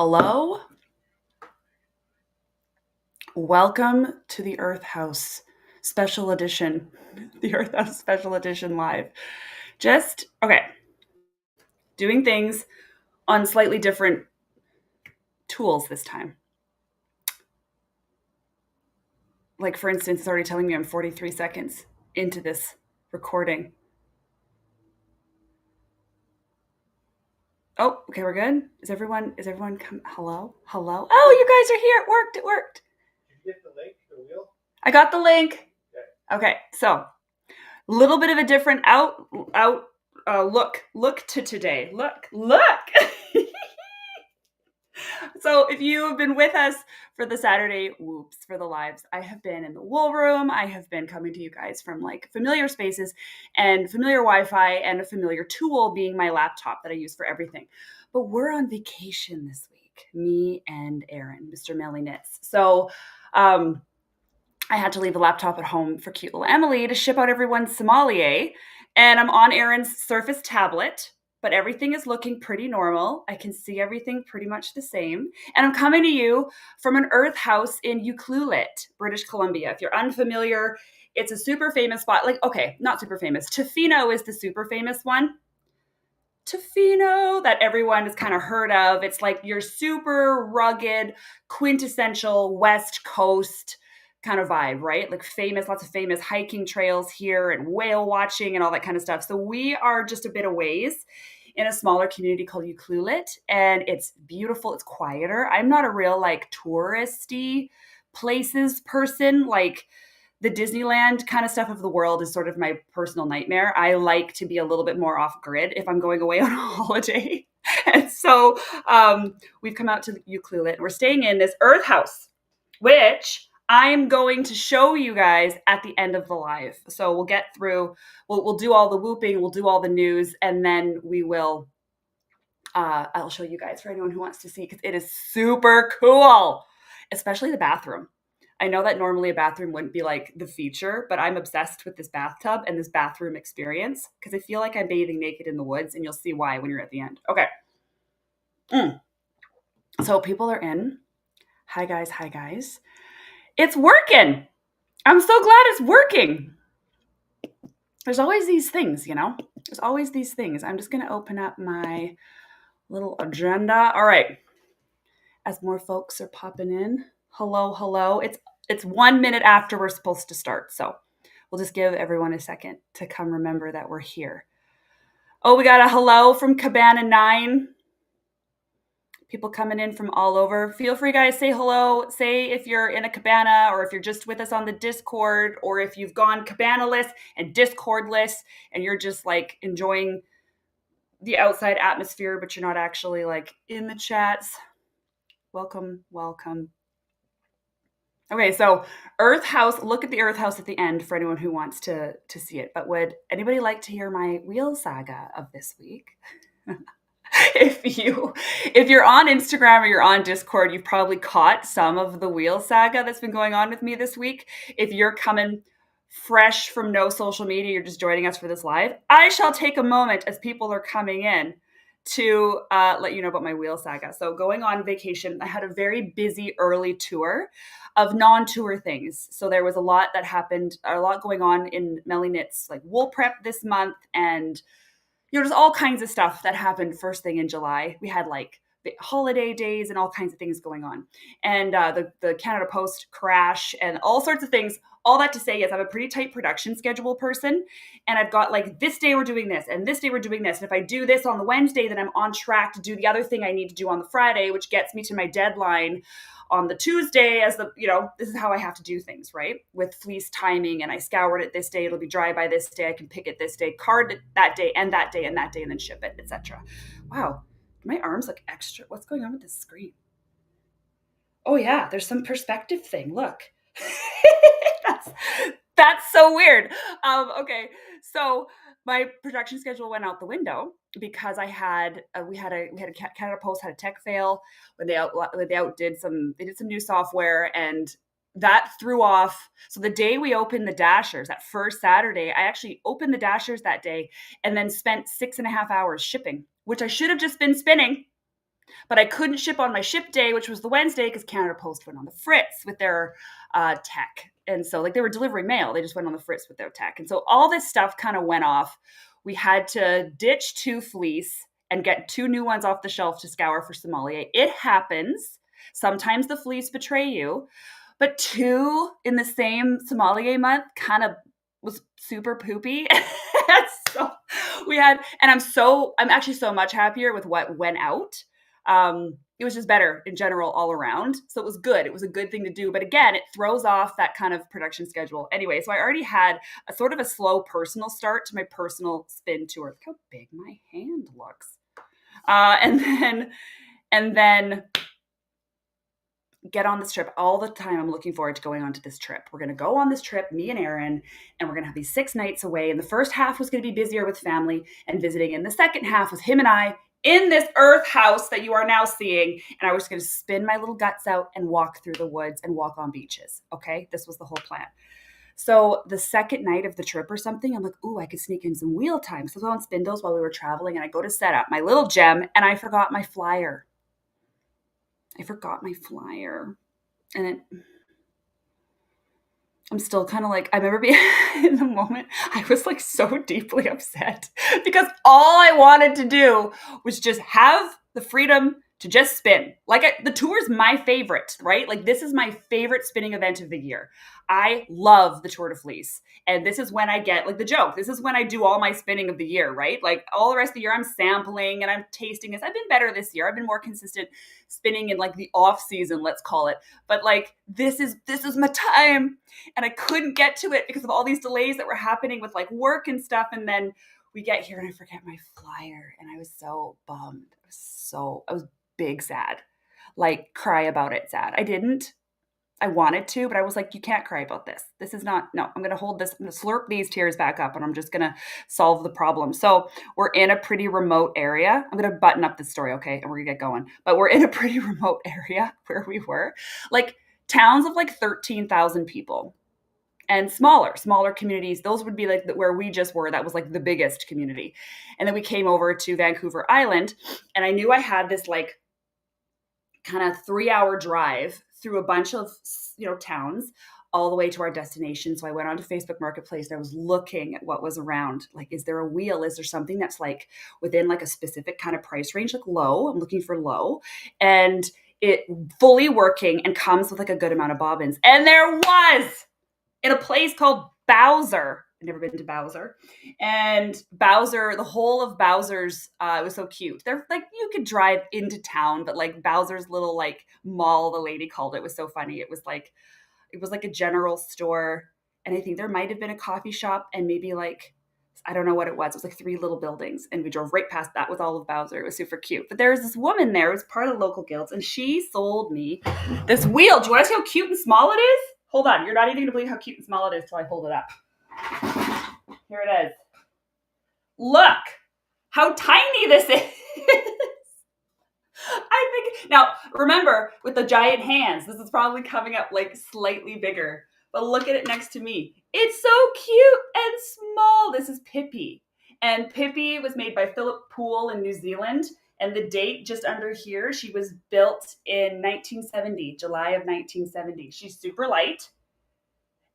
Hello. Welcome to the Earth House Special Edition. The Earth House Special Edition live. Okay. Doing things on slightly different tools this time. Like, for instance, it's already telling me I'm 43 seconds into this recording. Oh, okay, we're good. Is everyone come? Hello? Oh, you guys are here. It worked. Did you get the link to the wheel? I got the link. Okay, so a little bit of a different look to today. Look. So if you have been with us for the Saturday for the lives, I have been in the wool room. I have been coming to you guys from like familiar spaces and familiar Wi-Fi and a familiar tool being my laptop that I use for everything. But we're on vacation this week, me and Aaron, Mr. Melly Knits. So I had to leave the laptop at home for cute little Emily to ship out everyone's sommelier. And I'm on Aaron's Surface tablet, but everything is looking pretty normal. I can see everything pretty much the same. And I'm coming to you from an earth house in Ucluelet, British Columbia. If you're unfamiliar, it's a super famous spot. Like, okay, not super famous. Tofino is the super famous one. Tofino that everyone has kind of heard of. It's like your super rugged, quintessential West Coast kind of vibe, right? Like lots of famous hiking trails here and whale watching and all that kind of stuff. So we are just a bit of ways in a smaller community called Ucluelet, and it's beautiful. It's quieter. I'm not a real like touristy places person. Like the Disneyland kind of stuff of the world is sort of my personal nightmare. I like to be a little bit more off grid if I'm going away on a holiday. And so we've come out to Ucluelet and we're staying in this earth house, which I'm going to show you guys at the end of the live. So we'll get through, we'll do all the whooping, we'll do all the news, and then we will, I'll show you guys for anyone who wants to see, because it is super cool, especially the bathroom. I know that normally a bathroom wouldn't be like the feature, but I'm obsessed with this bathtub and this bathroom experience because I feel like I'm bathing naked in the woods, and you'll see why when you're at the end. Okay. So people are in. Hi guys. It's working. I'm so glad it's working. There's always these things, There's always these things. I'm just going to open up my little agenda. All right. As more folks are popping in. Hello. It's 1 minute after we're supposed to start. So we'll just give everyone a second to come remember that we're here. Oh, we got a hello from Cabana 9. People coming in from all over. Feel free, guys, say hello. Say if you're in a cabana or if you're just with us on the Discord, or if you've gone cabana-less and Discord-less and you're just like enjoying the outside atmosphere, but you're not actually like in the chats. Welcome. Okay, so Earth House, look at the Earth House at the end for anyone who wants to see it. But would anybody like to hear my Wheel Saga of this week? If you're on Instagram or you're on Discord, you've probably caught some of the Wheel Saga that's been going on with me this week. If you're coming fresh from no social media, you're just joining us for this live, I shall take a moment as people are coming in to let you know about my Wheel Saga. So going on vacation, I had a very busy early tour of non-tour things. So there was a lot that happened, a lot going on in Melly Knits, like wool prep this month, and there's all kinds of stuff that happened first thing in July. We had like holiday days and all kinds of things going on. And the Canada Post crash and all sorts of things. All that to say is I'm a pretty tight production schedule person. And I've got like this day we're doing this and this day we're doing this. And if I do this on the Wednesday, then I'm on track to do the other thing I need to do on the Friday, which gets me to my deadline on the Tuesday this is how I have to do things, right? With fleece timing, and I scoured it this day, it'll be dry by this day, I can pick it this day, card it that day and that day and that day, and then ship it, etc. Wow, my arms look extra. What's going on with this screen? Oh yeah, there's some perspective thing. Look. That's so weird. Okay, so my production schedule went out the window because we had Canada Post had a tech fail when they did some new software, and that threw off. So the day we opened the dashers, that first Saturday, I actually opened the dashers that day and then spent 6.5 hours shipping, which I should have just been spinning. But I couldn't ship on my ship day, which was the Wednesday, because Canada Post went on the fritz with their tech. And so like they were delivering mail. They just went on the fritz with their tech. And so all this stuff kind of went off. We had to ditch 2 fleece and get 2 new ones off the shelf to scour for sommelier. It happens. Sometimes the fleece betray you. But 2 in the same sommelier month kind of was super poopy. So we had, and I'm actually so much happier with what went out. It was just better in general all around. So it was good. It was a good thing to do. But again, it throws off that kind of production schedule. Anyway, so I already had a sort of a slow personal start to my personal spin tour. Look how big my hand looks. And then get on this trip. All the time I'm looking forward to going on to this trip. We're going to go on this trip, me and Aaron, and we're going to have these 6 nights away. And the first half was going to be busier with family and visiting. And the second half was him and I in this earth house that you are now seeing. And I was going to spin my little guts out and walk through the woods and walk on beaches. Okay. This was the whole plan. So the second night of the trip or something, I'm like, ooh, I could sneak in some wheel time. So I was on Spindles while we were traveling, and I go to set up my little gem, and I forgot my flyer. And I'm still kind of like, I remember being in the moment, I was like so deeply upset because all I wanted to do was just have the freedom to just spin. Like the tour is my favorite, right? Like this is my favorite spinning event of the year. I love the Tour de Fleece. And this is when I get like the joke. This is when I do all my spinning of the year, right? Like all the rest of the year I'm sampling and I'm tasting this. I've been better this year. I've been more consistent spinning in like the off season, let's call it. But like this is my time. And I couldn't get to it because of all these delays that were happening with like work and stuff. And then we get here and I forget my flyer. And I was so bummed. I was big sad. Like cry about it sad. I didn't. I wanted to, but I was like, you can't cry about this. This is not, no, I'm going to hold this, I'm going to slurp these tears back up and I'm just going to solve the problem. So we're in a pretty remote area. I'm going to button up this story, okay? And we're going to get going. But we're in a pretty remote area where we were. Like towns of like 13,000 people and smaller communities. Those would be like where we just were. That was like the biggest community. And then we came over to Vancouver Island and I knew I had this like kind of 3-hour drive through a bunch of, towns all the way to our destination. So I went onto Facebook Marketplace and I was looking at what was around. Like, is there a wheel? Is there something that's like within like a specific kind of price range, like low? I'm looking for low and it fully working and comes with like a good amount of bobbins. And there was in a place called Bowser. I've never been to Bowser. And Bowser, the whole of Bowser's, it was so cute. They're like, you could drive into town, but like Bowser's little like mall, the lady called it, was so funny. It was like a general store. And I think there might have been a coffee shop and maybe like, I don't know what it was. It was like 3 little buildings. And we drove right past that with all of Bowser. It was super cute. But there was this woman there who was part of the local guilds. And she sold me this wheel. Do you want to see how cute and small it is? Hold on. You're not even going to believe how cute and small it is till I hold it up. Here it is. Look how tiny this is. I think now remember with the giant hands, this is probably coming up like slightly bigger, but look at it next to me. It's so cute and small. This is Pippi. And Pippi was made by Philip Poole in New Zealand. And the date just under here, she was built in 1970, July of 1970. She's super light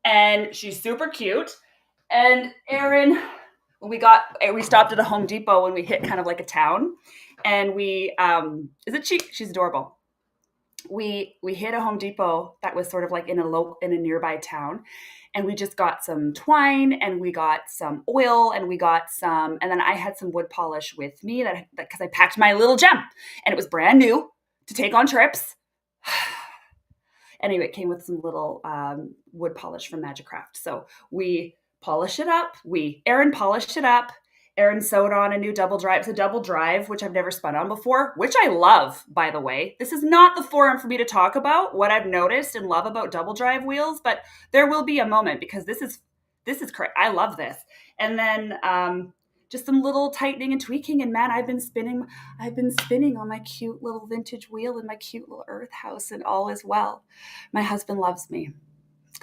and she's super cute. And Aaron, when we stopped at a Home Depot when we hit kind of like a town, and isn't she? She's adorable. We hit a Home Depot that was sort of like in a nearby town, and we just got some twine and we got some oil and then I had some wood polish with me that because I packed my little gem and it was brand new to take on trips. Anyway, it came with some little wood polish from Magic Craft. So we polished it up. Aaron polished it up. Aaron sewed on a new double drive. It's a double drive, which I've never spun on before, which I love, by the way. This is not the forum for me to talk about what I've noticed and love about double drive wheels, but there will be a moment because this is correct. I love this. And then just some little tightening and tweaking. And man, I've been spinning on my cute little vintage wheel in my cute little earth house, and all is well. My husband loves me.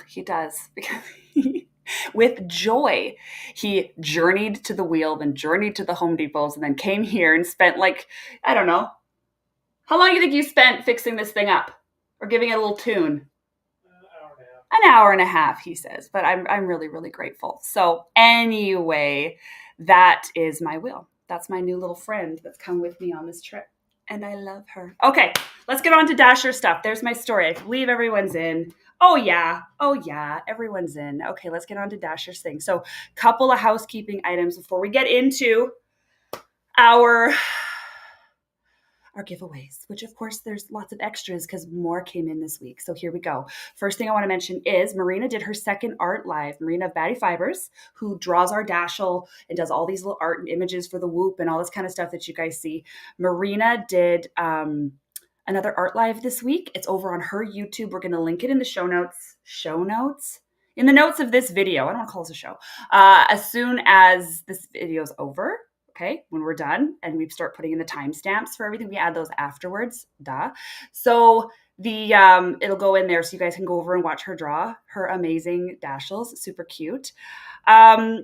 He does, because with joy, he journeyed to the wheel, then journeyed to the Home Depots, and then came here and spent like, I don't know, How long do you think you spent fixing this thing up or giving it a little tune? Hour and a half. An hour and a half, he says, but I'm really, really grateful. So anyway, that is my wheel. That's my new little friend that's come with me on this trip. And I love her. Okay, let's get on to Dasher stuff. There's my story. I believe everyone's in. Oh yeah, everyone's in. Okay, let's get on to Dasher's thing. So, couple of housekeeping items before we get into our giveaways, which of course there's lots of extras because more came in this week. So here we go. First thing I want to mention is Marina did her second art live. Marina of Batty Fibres, who draws our Dashel and does all these little art and images for the Whoop and all this kind of stuff that you guys see. Marina did another art live this week. It's over on her YouTube. We're going to link it in the show notes. In the notes of this video. I don't want to call this a show. As soon as this video is over, okay, when we're done and we start putting in the timestamps for everything, we add those afterwards. So the it'll go in there so you guys can go over and watch her draw her amazing Dashels. Super cute. Here's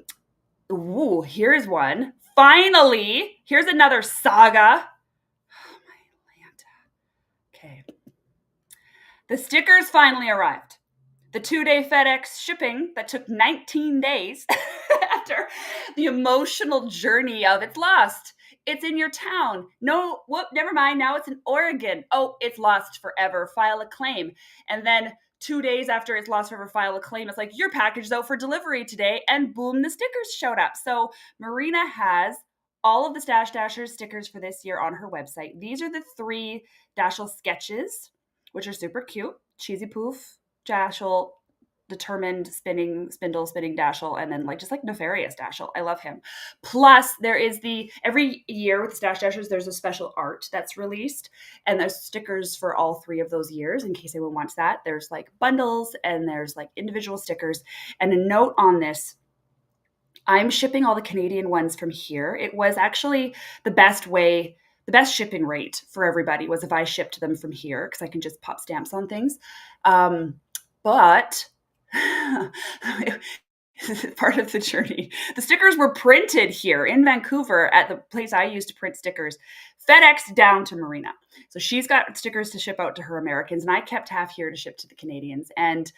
one. Finally, here's another saga. Oh my Lanta. Okay. The stickers finally arrived. The 2-day FedEx shipping that took 19 days after the emotional journey of it's lost. It's in your town. No, never mind. Now it's in Oregon. Oh, it's lost forever. File a claim. And then 2 days after it's lost forever, file a claim. It's like, your package is out for delivery today. And boom, the stickers showed up. So Marina has all of the Stash Dashers stickers for this year on her website. These are the 3 Dashel sketches, which are super cute. Cheesy Poof, Dashel, Determined Spinning, Spindle, Spinning Dashel, and then just Nefarious Dashel. I love him. Plus, there is every year with Stash Dashers, there's a special art that's released, and there's stickers for all 3 of those years in case anyone wants that. There's bundles, and there's individual stickers. And a note on this, I'm shipping all the Canadian ones from here. It was actually the best shipping rate for everybody was if I shipped them from here because I can just pop stamps on things. But part of the journey. The stickers were printed here in Vancouver at the place I used to print stickers, FedEx down to Marina. So she's got stickers to ship out to her Americans, and I kept half here to ship to the Canadians. And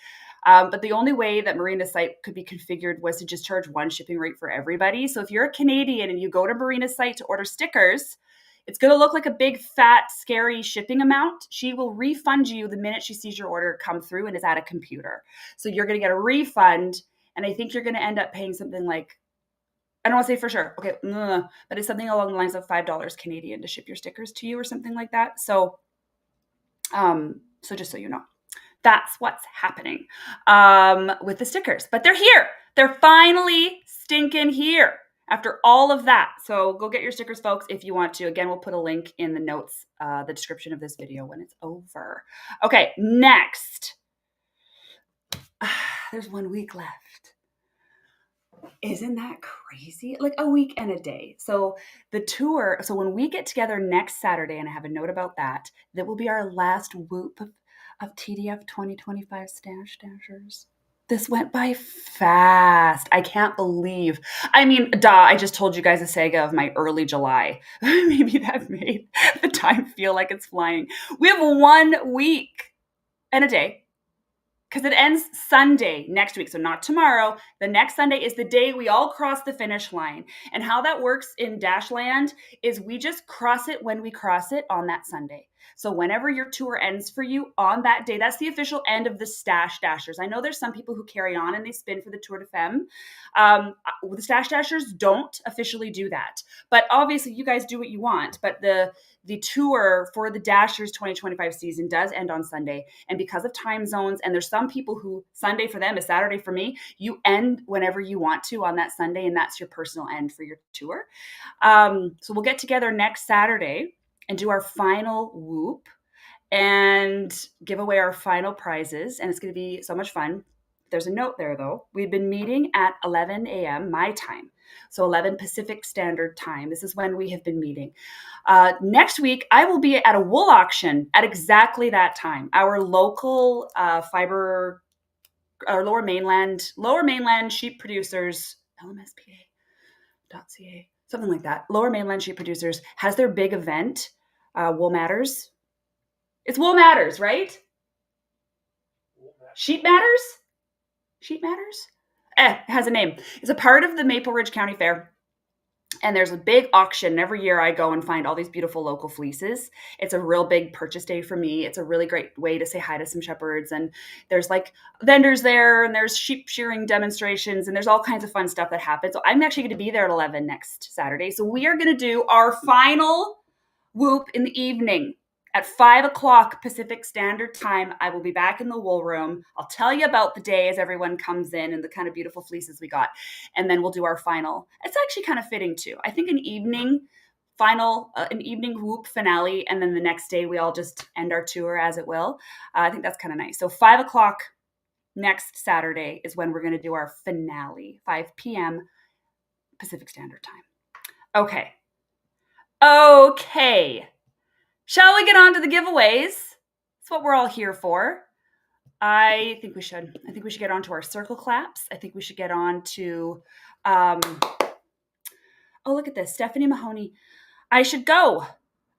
but the only way that Marina's site could be configured was to just charge one shipping rate for everybody. So if you're a Canadian and you go to Marina's site to order stickers, it's going to look like a big, fat, scary shipping amount. She will refund you the minute she sees your order come through and is at a computer. So you're going to get a refund, and I think you're going to end up paying something like, I don't want to say for sure, okay, but it's something along the lines of $5 Canadian to ship your stickers to you or something like that. So, so just so you know, that's what's happening with the stickers. But they're here. They're finally stinking here. After all of that. So go get your stickers, folks, if you want to. Again, we'll put a link in the notes, the description of this video when it's over. Okay, next. There's 1 week left. Isn't that crazy? A week and a day. So the tour, so when we get together next Saturday, and I have a note about that, that will be our last whoop of TDF 2025 Stash Dashers. This went by fast. I can't believe. I mean, I just told you guys a saga of my early July. Maybe that made the time feel like it's flying. We have 1 week and a day because it ends Sunday next week. So not tomorrow. The next Sunday is the day we all cross the finish line. And how that works in Dashland is we just cross it when we cross it on that Sunday. So whenever your tour ends for you on that day, that's the official end of the Stash Dashers. I know there's some people who carry on and they spin for the Tour de Femme. The Stash Dashers don't officially do that. But obviously you guys do what you want. But the tour for the Dashers 2025 season does end on Sunday. And because of time zones, and there's some people who Sunday for them is Saturday for me, you end whenever you want to on that Sunday, and that's your personal end for your tour. So we'll get together next Saturday and do our final whoop and give away our final prizes. And it's going to be so much fun. There's a note there, though. We've been meeting at 11 a.m. my time. So 11 Pacific Standard Time. This is when we have been meeting. Next week, I will be at a wool auction at exactly that time. Our local fiber, our lower mainland sheep producers, LMSPA.ca, something like that. Lower mainland sheep producers has their big event Wool Matters. It's Wool Matters, right? Sheep Matters? Sheep Matters? It has a name. It's a part of the Maple Ridge County Fair. And there's a big auction. Every year I go and find all these beautiful local fleeces. It's a real big purchase day for me. It's a really great way to say hi to some shepherds. And there's like vendors there, and there's sheep shearing demonstrations, and there's all kinds of fun stuff that happens. So I'm actually going to be there at 11 next Saturday. So we are going to do our final whoop in the evening. At 5 o'clock Pacific Standard Time, I will be back in the wool room. I'll tell you about the day as everyone comes in and the kind of beautiful fleeces we got. And then we'll do our final. It's actually kind of fitting too. I think an evening whoop finale. And then the next day we all just end our tour as it will. I think that's kind of nice. So 5 o'clock next Saturday is when we're going to do our finale, 5 p.m. Pacific Standard Time. Okay. Shall we get on to the giveaways? That's what we're all here for. I think we should get on to our circle claps. I think we should get on to, oh, look at this. Stephanie Mahoney. I should go.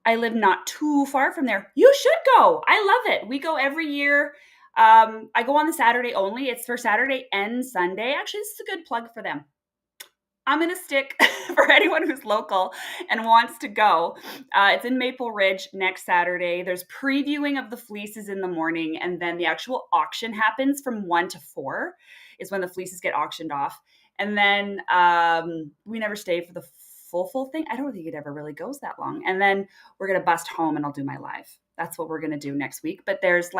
I live not too far from there. You should go. I love it. We go every year. I go on the Saturday only. It's for Saturday and Sunday. Actually, this is a good plug for them. I'm going to stick for anyone who's local and wants to go. It's in Maple Ridge next Saturday. There's previewing of the fleeces in the morning, and then the actual auction happens from 1 to 4 is when the fleeces get auctioned off. And then we never stay for the full thing. I don't think it ever really goes that long. And then we're going to bust home and I'll do my live. That's what we're going to do next week. But there's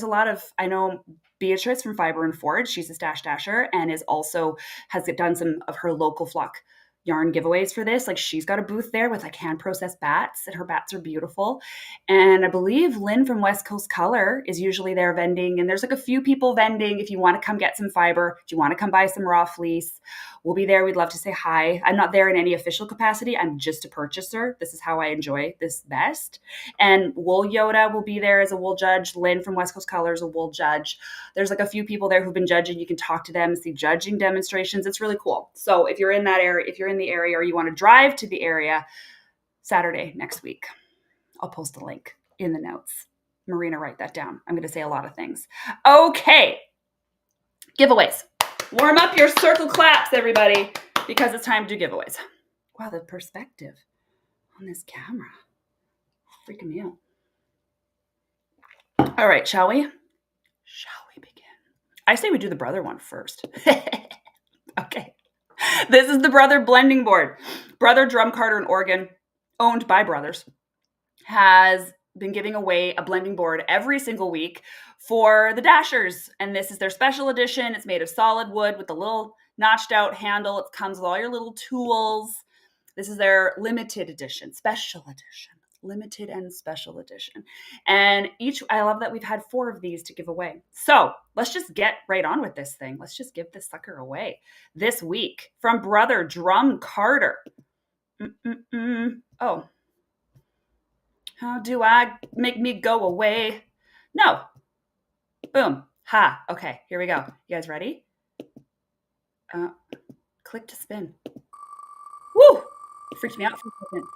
a lot of, I know Beatrice from Fiber and Forge, she's a stash dasher and has done some of her local flock yarn giveaways for this. Like she's got a booth there with like hand processed bats, and her bats are beautiful. And I believe Lynn from WestCoastColor is usually there vending. And there's like a few people vending. If you want to come get some fiber, if you want to come buy some raw fleece, we'll be there. We'd love to say hi. I'm not there in any official capacity. I'm just a purchaser. This is how I enjoy this best. And Wool Yoda will be there as a wool judge. Lynn from WestCoastColor is a wool judge. There's like a few people there who've been judging. You can talk to them, see judging demonstrations. It's really cool. So if you're in that area, if you're in the area or you want to drive to the area, Saturday next week, I'll post a link in the notes. Marina, write that down. I'm going to say a lot of things. Okay. Giveaways. Warm up your circle claps, everybody, because it's time to do giveaways. Wow, the perspective on this camera. Freaking me out. All right, shall we? Shall we begin? I say we do the brother one first. Okay. This is the Brother blending board. Brother Drum Carter in Oregon, owned by brothers, has been giving away a blending board every single week for the dashers. And this is their special edition. It's made of solid wood with a little notched out handle. It comes with all your little tools. This is their limited edition, special edition, limited and special edition. And I love that we've had 4 of these to give away. So let's just get right on with this thing. Let's just give this sucker away this week from Brother Drum Carter. Oh, how do I make me go away? No. Boom. Ha. Okay, here we go. You guys ready? Click to spin. Woo! Freaked me out for a second.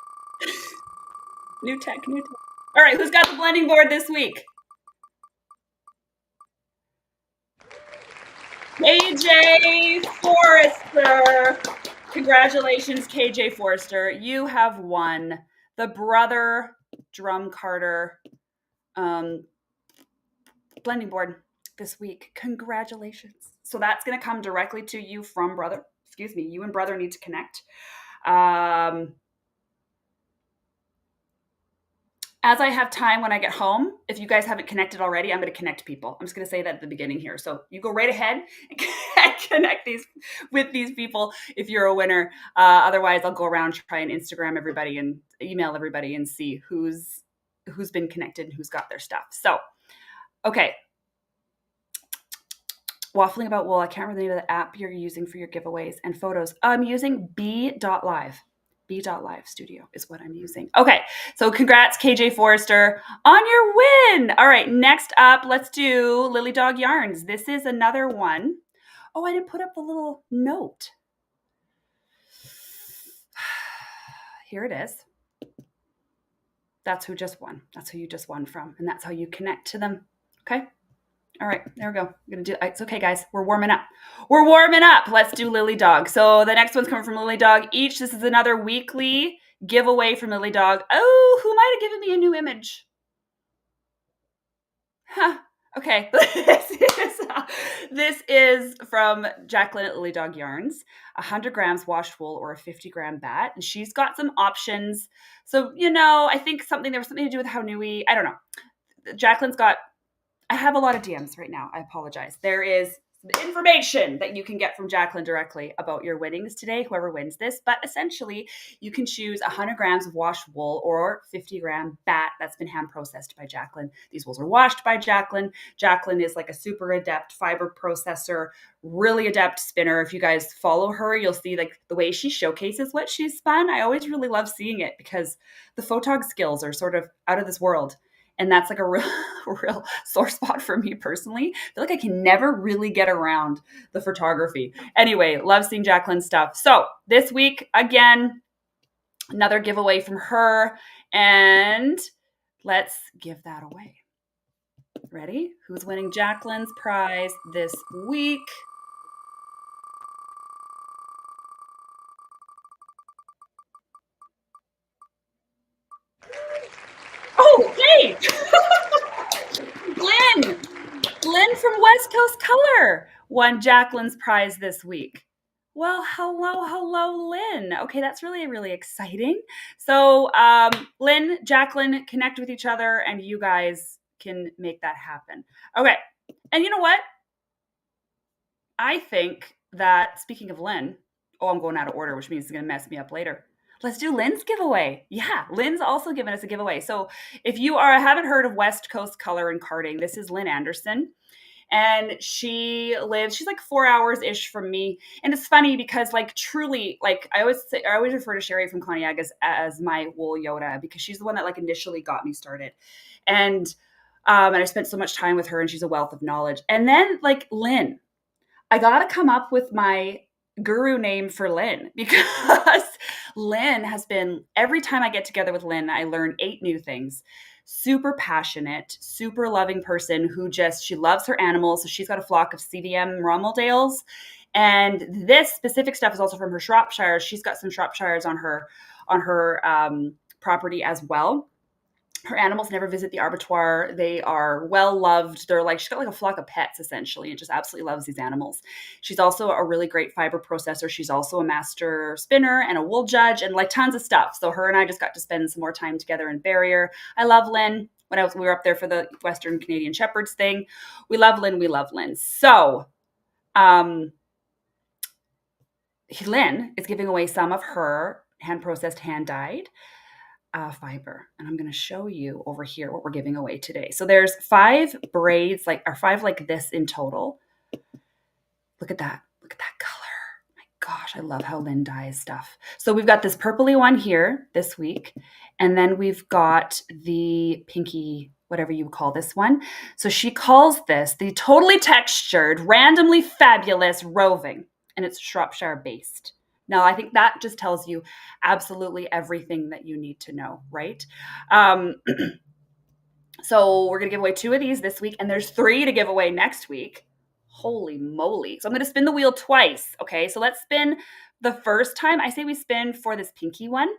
New tech. All right, who's got the blending board this week? KJ Forrester. Congratulations, KJ Forrester. You have won the Brother Drum Carter blending board this week. Congratulations. So that's going to come directly to you from Brother. Excuse me. You and Brother need to connect. As I have time when I get home, if you guys haven't connected already, I'm going to connect people. I'm just going to say that at the beginning here. So you go right ahead and connect with these people if you're a winner. Otherwise, I'll go around, try and Instagram everybody and email everybody and see who's been connected and who's got their stuff. So, okay. Waffling about wool. I can't remember the name of the app you're using for your giveaways and photos. I'm using B.live. B.live studio is what I'm using. Okay, so congrats, KJ Forrester, on your win. All right, next up, let's do LilyDogYarns. This is another one. Oh, I didn't put up the little note. Here it is. That's who just won. That's who you just won from. And that's how you connect to them. Okay? All right, there we go. I'm gonna do it's okay, guys. We're warming up. We're warming up. Let's do Lily Dog. So the next one's coming from Lily Dog each. This is another weekly giveaway from Lily Dog. Oh, who might have given me a new image? Huh. Okay. This is from Jacqueline at LilyDogYarns. 100 grams washed wool or a 50-gram bat. And she's got some options. So, I think there was something to do with how Nui. I don't know. Jacqueline's got, I have a lot of DMs right now. I apologize. There is information that you can get from Jacqueline directly about your winnings today, whoever wins this. But essentially, you can choose 100 grams of washed wool or 50-gram bat that's been hand processed by Jacqueline. These wools are washed by Jacqueline. Jacqueline is like a super adept fiber processor, really adept spinner. If you guys follow her, you'll see like the way she showcases what she's spun. I always really love seeing it because the photog skills are sort of out of this world. And that's like a real sore spot for me personally. I feel like I can never really get around the photography. Anyway, love seeing Jacqueline's stuff. So this week, again, another giveaway from her. And let's give that away. Ready? Who's winning Jacqueline's prize this week? Oh, hey! Lynn from WestCoastColor won Jacqueline's prize this week. Well, hello, Lynn. Okay, that's really, really exciting. So, Lynn, Jacqueline, connect with each other, and you guys can make that happen. Okay, and you know what? I think that, speaking of Lynn, I'm going out of order, which means it's going to mess me up later. Let's do Lynn's giveaway. Yeah, Lynn's also given us a giveaway. So if you haven't heard of WestCoastColor and Carding, this is Lynn Anderson. And she's like 4 hours-ish from me. And it's funny because truly, I always refer to Sherry from Conneaut as my wool Yoda because she's the one that initially got me started. And I spent so much time with her and she's a wealth of knowledge. And then Lynn, I got to come up with my guru name for Lynn because Lynn has been, every time I get together with Lynn, I learn 8 new things. Super passionate, super loving person who she loves her animals. So she's got a flock of CVM Rommeldales. And this specific stuff is also from her Shropshire. She's got some Shropshires on her property as well. Her animals never visit the abattoir. They are well loved. She's got a flock of pets essentially and just absolutely loves these animals. She's also a really great fiber processor. She's also a master spinner and a wool judge and tons of stuff. So her and I just got to spend some more time together in Barrier. I love Lynn. We were up there for the Western Canadian Shepherds thing. We love Lynn. We love Lynn. So, Lynn is giving away some of her hand processed, hand dyed fiber. And I'm going to show you over here what we're giving away today. So there's 5 braids, or 5 like this in total. Look at that. Look at that color. My gosh, I love how Lynn dyes stuff. So we've got this purpley one here this week. And then we've got the pinky, whatever you call this one. So she calls this the totally textured, randomly fabulous roving. And it's Shropshire based. Now, I think that just tells you absolutely everything that you need to know, right? So we're going to give away 2 of these this week, and there's 3 to give away next week. Holy moly. So I'm going to spin the wheel twice, okay? So let's spin the first time. I say we spin for this pinky one.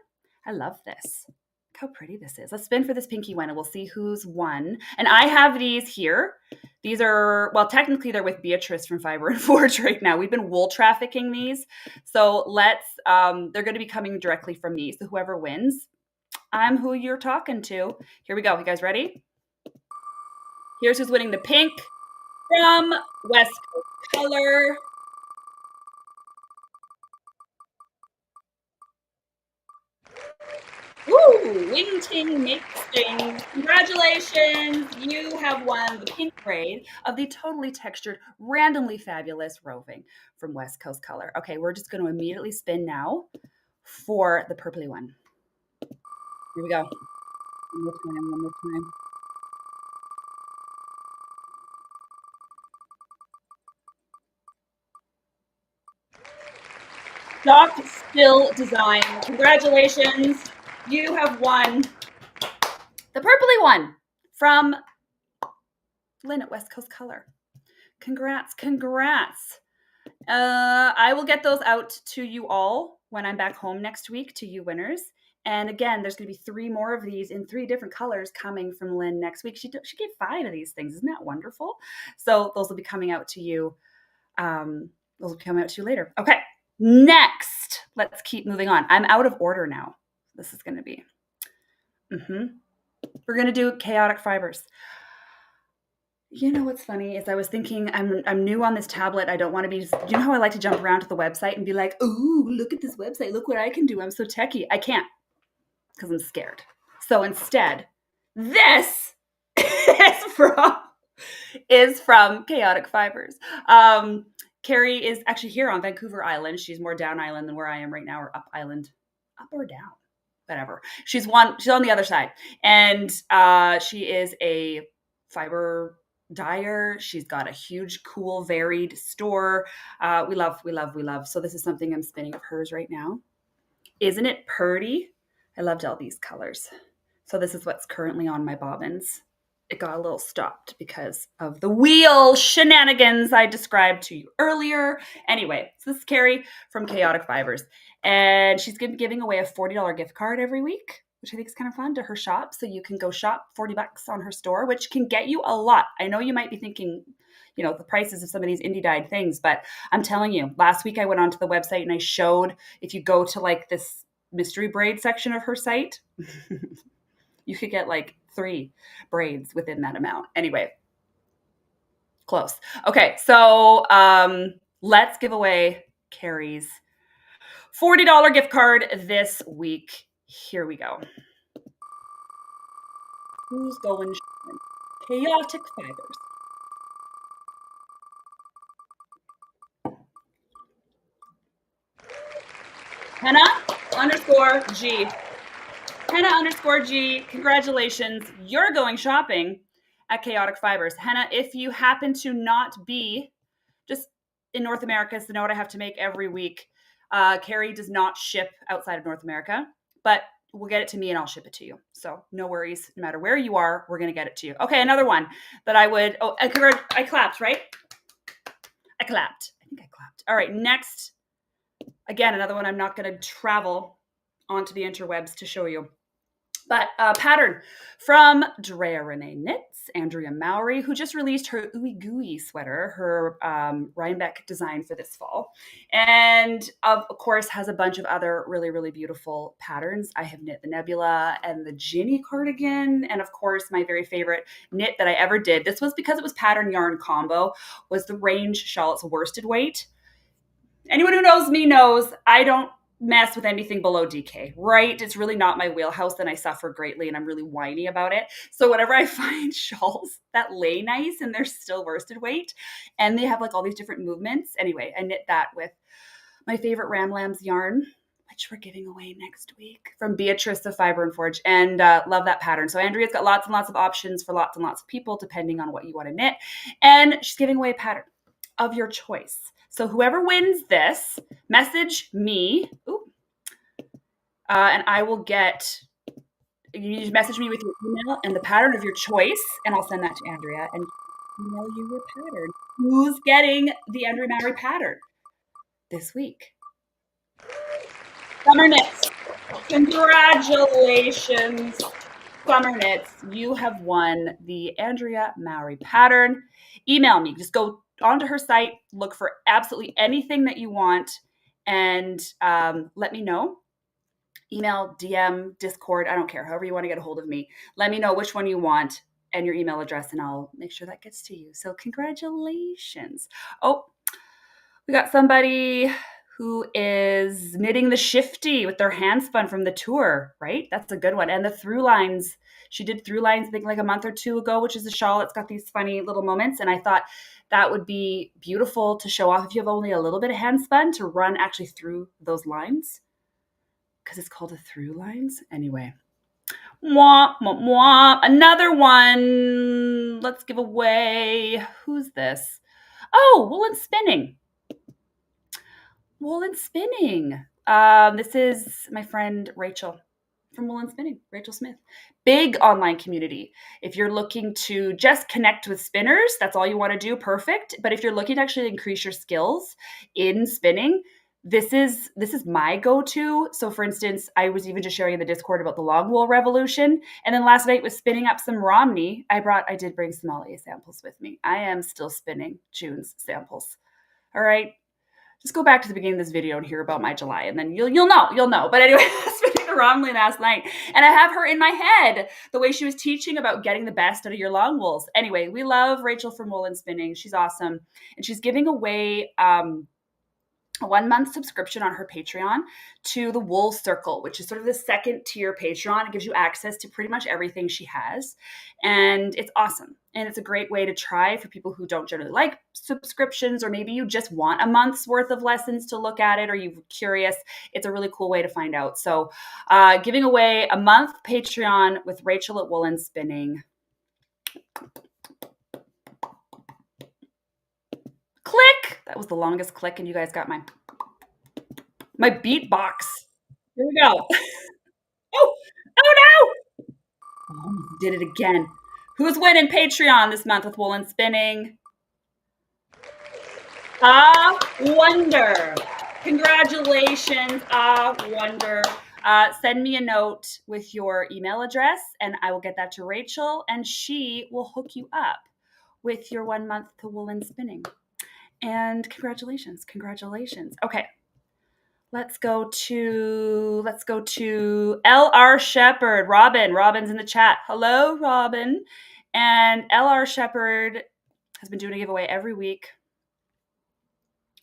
I love this. Look how pretty this is. Let's spin for this pinky one, and we'll see who's won. And I have these here. These are, well, technically they're with Beatrice from Fiber and Forge right now. We've been wool trafficking these. So they're going to be coming directly from me. So whoever wins, I'm who you're talking to. Here we go. You guys ready? Here's who's winning the pink from WestCoastColor. Woo! Wing ting makes things. Congratulations! You have won the pink braid of the totally textured, randomly fabulous roving from WestCoastColor. Okay, we're just going to immediately spin now for the purpley one. Here we go. One more time. Doc Still Design. Congratulations. You have won The purpley one from Lynn at WestCoastColor. Congrats. I will get those out to you all when I'm back home next week, to you winners. And again, there's going to be 3 more of these in 3 different colors coming from Lynn next week. She gave 5 of these things. Isn't that wonderful? So those will be coming out to you. Later. Okay, next. Let's keep moving on. I'm out of order now. This is going to be. We're going to do ChaoticFibres. You know what's funny is I was thinking I'm new on this tablet. I don't want to be, you know how I like to jump around to the website and be like, ooh, look at this website. Look what I can do. I'm so techie. I can't because I'm scared. So instead, this is from ChaoticFibres. Carrie is actually here on Vancouver Island. She's more down island than where I am right now, or up island. Up or down? Whatever. She's on the other side. And she is a fiber dyer. She's got a huge, cool, varied store. We love. So this is something I'm spinning of hers right now. Isn't it purty? I loved all these colors. So this is what's currently on my bobbins. It got a little stopped because of the wheel shenanigans I described to you earlier. Anyway, so this is Carrie from ChaoticFibres. And she's giving away a $40 gift card every week, which I think is kind of fun, to her shop. So you can go shop $40 on her store, which can get you a lot. I know you might be thinking, you know, the prices of some of these indie dyed things, but I'm telling you, last week I went onto the website and I showed, if you go to like this mystery braid section of her site, you could get like 3 braids within that amount. Anyway, close. Okay, so let's give away Carrie's $40 gift card this week. Here we go. Who's going shopping? ChaoticFibres. Henna_G. Henna_G. Congratulations. You're going shopping at ChaoticFibres. Henna, if you happen to not be just in North America, it's the note I have to make every week. Carrie does not ship outside of North America, but we'll get it to me and I'll ship it to you. So no worries. No matter where you are, we're going to get it to you. Okay, another one that I would... Oh, I clapped, right? I think I clapped. All right, next. Again, another one I'm not going to travel onto the interwebs to show you. But a pattern from Drea Renee Knits, Andrea Mowry, who just released her Ooey Gooey sweater, her Rhinebeck design for this fall. And of course has a bunch of other really, really beautiful patterns. I have knit the Nebula and the Ginny cardigan. And of course, my very favorite knit that I ever did, this was because it was pattern yarn combo, was the Range Shawl's worsted weight. Anyone who knows me knows I don't mess with anything below DK, right? It's really not my wheelhouse, and I suffer greatly, and I'm really whiny about it. So whenever I find shawls that lay nice and they're still worsted weight, and they have like all these different movements, anyway, I knit that with my favorite Ram Lambs yarn, which we're giving away next week, from Beatrice of Fiber and Forge, and love that pattern. So Andrea's got lots and lots of options for lots and lots of people, depending on what you want to knit, and she's giving away a pattern of your choice. So whoever wins this, message me, and I will get, you need to message me with your email and the pattern of your choice, and I'll send that to Andrea and email you your pattern. Who's getting the Andrea Mowry pattern this week? Summer Knits. Congratulations, Summer Knits. You have won the Andrea Mowry pattern. Email me. Just go onto her site, look for absolutely anything that you want, and let me know. Email, DM, Discord, I don't care, however you want to get a hold of me. Let me know which one you want and your email address, and I'll make sure that gets to you. So congratulations. Oh, we got somebody who is knitting the shifty with their hand spun from the tour, right? That's a good one. And the through lines. She did through lines, I think, like a month or 2 ago, which is a shawl. It's got these funny little moments. And I thought that would be beautiful to show off if you have only a little bit of hand spun, to run actually through those lines, because it's called a through lines. Anyway. Mwah, mwah, mwah. Another one. Let's give away. Who's this? Oh, WoolnSpinning. WoolnSpinning. This is my friend Rachel from WoolnSpinning, Rachel Smith. Big online community. If you're looking to just connect with spinners, that's all you want to do, perfect. But if you're looking to actually increase your skills in spinning, this is my go-to. So for instance, I was even just sharing in the Discord about the long wool revolution. And then last night was spinning up some Romney. I did bring some Melly samples with me. I am still spinning June's samples. All right. Just go back to the beginning of this video and hear about my July, and then you'll know. But anyway, I was spinning the Romney last night, and I have her in my head, the way she was teaching about getting the best out of your long wools. Anyway, we love Rachel from WoolnSpinning. She's awesome. And she's giving away a 1-month subscription on her Patreon to the Wool Circle, which is sort of the second tier Patreon. It gives you access to pretty much everything she has. And it's awesome. And it's a great way to try for people who don't generally like subscriptions, or maybe you just want a month's worth of lessons to look at it, or you're curious. It's a really cool way to find out. So giving away a month Patreon with Rachel at WoolnSpinning. Click. That was the longest click, and you guys got my beatbox. Here we go. Oh no! Almost did it again. Who's winning Patreon this month with WoolnSpinning? Ah, wonder. Congratulations, wonder. Send me a note with your email address, and I will get that to Rachel, and she will hook you up with your 1 month to WoolnSpinning. And congratulations. Okay. Let's go to LRShepherd. Robin's in the chat. Hello, Robin. And LRShepherd has been doing a giveaway every week.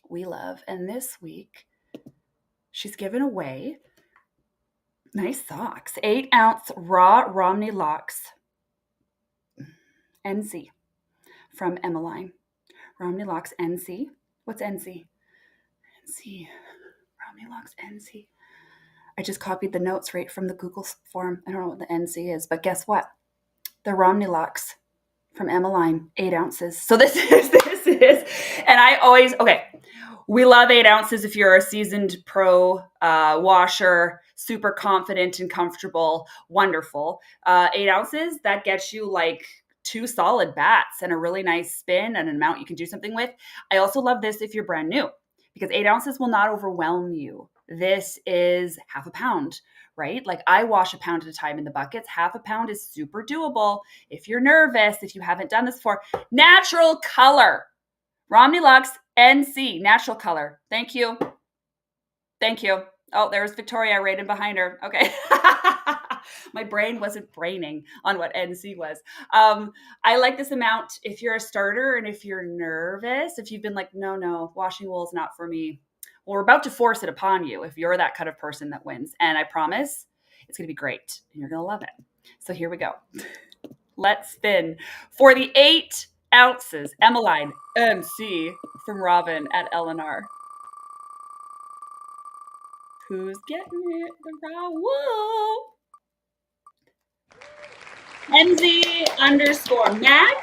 We love. And this week, she's given away nice socks. 8-ounce raw Romney locks. NC from Emmeline. Romney locks NC. What's NC? NC. Romney locks NC. I just copied the notes right from the Google form. I don't know what the NC is, but guess what? The Romney locks from Emmeline, 8 ounces. So this is, and I always, okay, we love 8 ounces if you're a seasoned pro washer, super confident and comfortable, wonderful. 8 ounces, that gets you like 2 solid bats and a really nice spin and an amount you can do something with. I also love this if you're brand new, because 8 ounces will not overwhelm you. This is half a pound, right? Like I wash a pound at a time in the buckets. Half a pound is super doable. If you're nervous, if you haven't done this before, natural color, Romney Lux NC, natural color. Thank you. Oh, there's Victoria right in behind her. Okay. My brain wasn't braining on what NC was. I like this amount if you're a starter and if you're nervous, if you've been like, no, washing wool is not for me. Well, we're about to force it upon you if you're that kind of person that wins. And I promise it's going to be great and you're going to love it. So here we go. Let's spin for the 8 ounces. Emmeline MC from Robin at Eleanor. Who's getting it? The raw wool. Kenzie_Mac.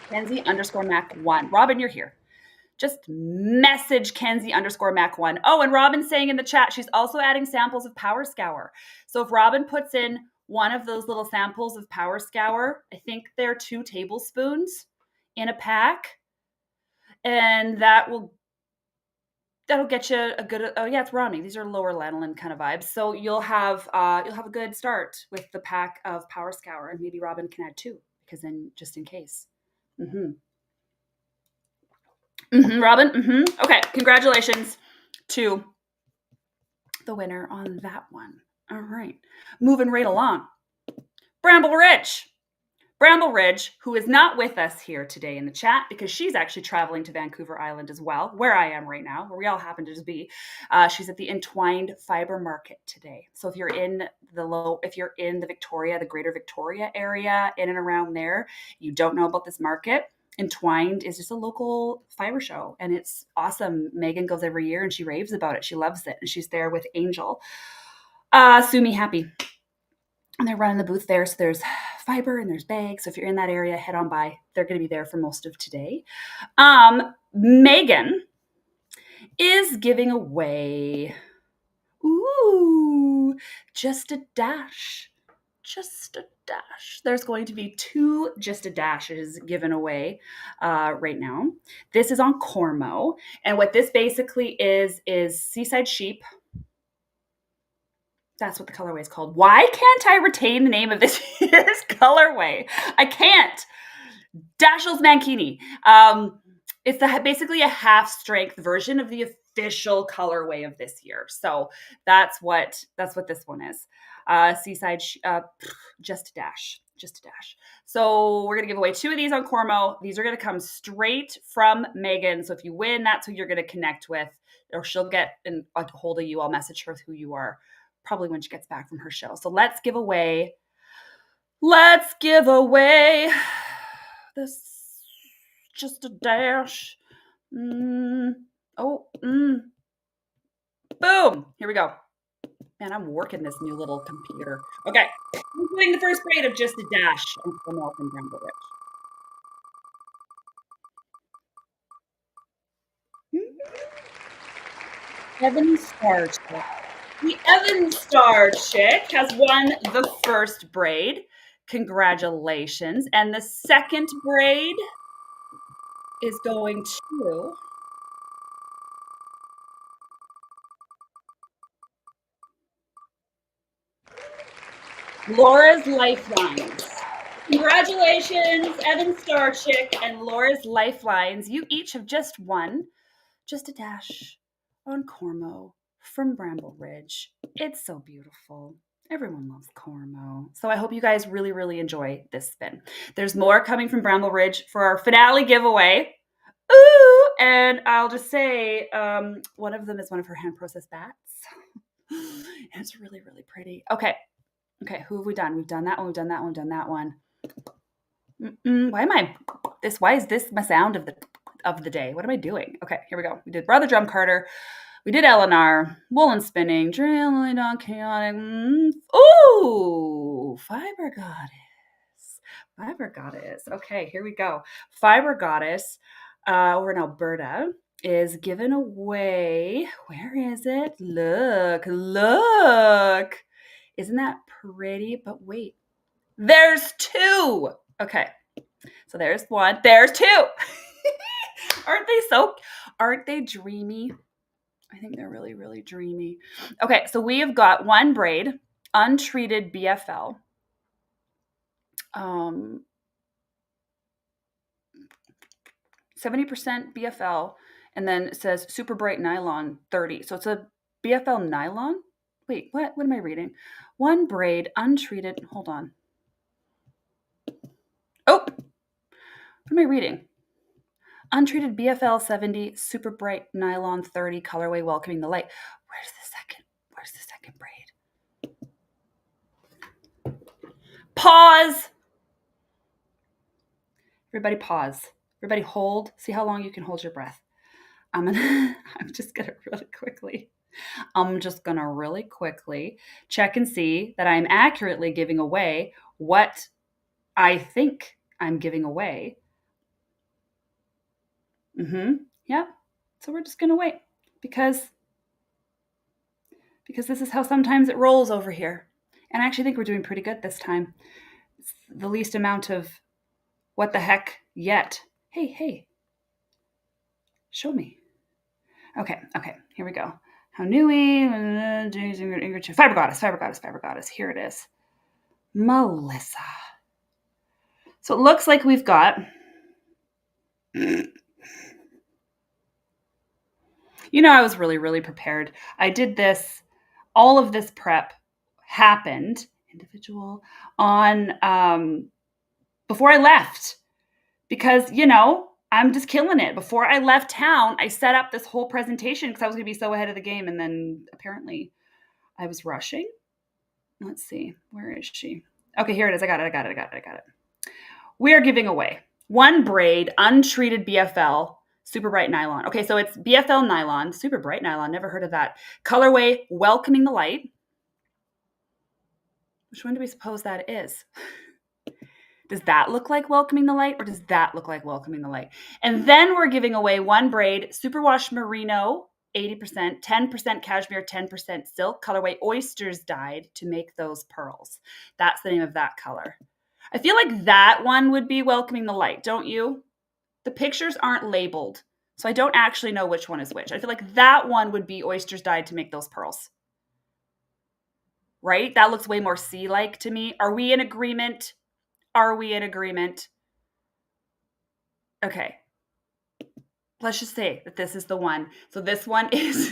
Kenzie_Mac1. Robin, you're here. Just message Kenzie_Mac1. Oh, and Robin's saying in the chat, she's also adding samples of Power Scour. So if Robin puts in one of those little samples of Power Scour, I think they're 2 tablespoons in a pack. And that'll get you a good, oh yeah, it's Romney. These are lower lanolin kind of vibes. So you'll have a good start with the pack of Power Scour, and maybe Robin can add 2, because then just in case. Robin. Okay, congratulations to the winner on that one. All right, moving right along. Bramble Ridge, who is not with us here today in the chat because she's actually traveling to Vancouver Island as well, where I am right now, where we all happen to just be. She's at the Entwined Fiber Market today. So if you're in the Victoria, the Greater Victoria area, in and around there, you don't know about this market. Entwined is just a local fiber show, and it's awesome. Megan goes every year and she raves about it. She loves it, and she's there with Angel. Sumi Happy. And they're running the booth there. So there's fiber and there's bags. So if you're in that area, head on by. They're going to be there for most of today. Megan is giving away just a dash. Just a dash. There's going to be 2 just a dashes given away right now. This is on Cormo. And what this basically is Seaside Sheep. That's what the colorway is called. Why can't I retain the name of this year's colorway? I can't. Dashiell's Mankini. It's basically a half-strength version of the official colorway of this year. So that's what this one is. Seaside, just a dash. So we're going to give away 2 of these on Cormo. These are going to come straight from Megan. So if you win, that's who you're going to connect with, or she'll get a hold of you. I'll message her with who you are, probably when she gets back from her show. So let's give away this just a dash. Boom. Here we go. Man, I'm working this new little computer. Okay. I'm doing the first braid of just a dash on Cornwall and Bramble Evan Star Chick. The Evan Star Chick has won the first braid. Congratulations. And the second braid is going to Laura's Lifelines. Congratulations, Evan Starchick and Laura's Lifelines. You each have just won just a dash on Cormo from Bramble Ridge. It's so beautiful. Everyone loves Cormo. So I hope you guys really, really enjoy this spin. There's more coming from Bramble Ridge for our finale giveaway. Ooh! And I'll just say one of them is one of her hand-processed bats. And it's really, really pretty. Okay, who have we done? We've done that one, we've done that one, done that one. Why is this my sound of the day? What am I doing? Okay, here we go. We did Brother Drum Carter. We did Eleanor, WoolnSpinning, Drea, LilyDog, Chaotic. Ooh, Fibregoddess. Okay, here we go. Fibregoddess over in Alberta is given away. Where is it? Look. Isn't that pretty? But wait, there's 2. Okay, so there's 1. There's 2. Aren't they dreamy? I think they're really, really dreamy. Okay, so we have got 1 braid, untreated BFL. 70% BFL, and then it says super bright nylon 30. So it's a BFL nylon. Wait, what am I reading? 1 braid, untreated. Hold on. Oh, what am I reading? Untreated BFL 70, super bright nylon 30, colorway welcoming the light. Where's the second braid? Pause. Everybody pause. Everybody hold. See how long you can hold your breath. I'm just going to really quickly check and see that I'm accurately giving away what I think I'm giving away. Yeah. So we're just going to wait because this is how sometimes it rolls over here. And I actually think we're doing pretty good this time. It's the least amount of what the heck yet. Hey. Show me. Okay. Here we go. How new we? Fibregoddess. Here it is. Melissa. So it looks like we've got... I was really, really prepared. I did this. All of this prep happened, individual, on before I left. Because, I'm just killing it. Before I left town, I set up this whole presentation because I was going to be so ahead of the game. And then apparently I was rushing. Let's see. Where is she? Okay, here it is. I got it. We are giving away 1 braid, untreated BFL, super bright nylon. Okay, so it's BFL nylon, super bright nylon. Never heard of that. Colorway, welcoming the light. Which one do we suppose that is? Does that look like welcoming the light, or does that look like welcoming the light? And then we're giving away 1 braid, superwash merino 80%, 10% cashmere, 10% silk, colorway oysters dyed to make those pearls. That's the name of that color. I feel like that one would be welcoming the light, don't you? The pictures aren't labeled, so I don't actually know which one is which. I feel like that one would be oysters dyed to make those pearls. Right? That looks way more sea-like to me. Are we in agreement? Are we in agreement? Okay. Let's just say that this is the one. So this one is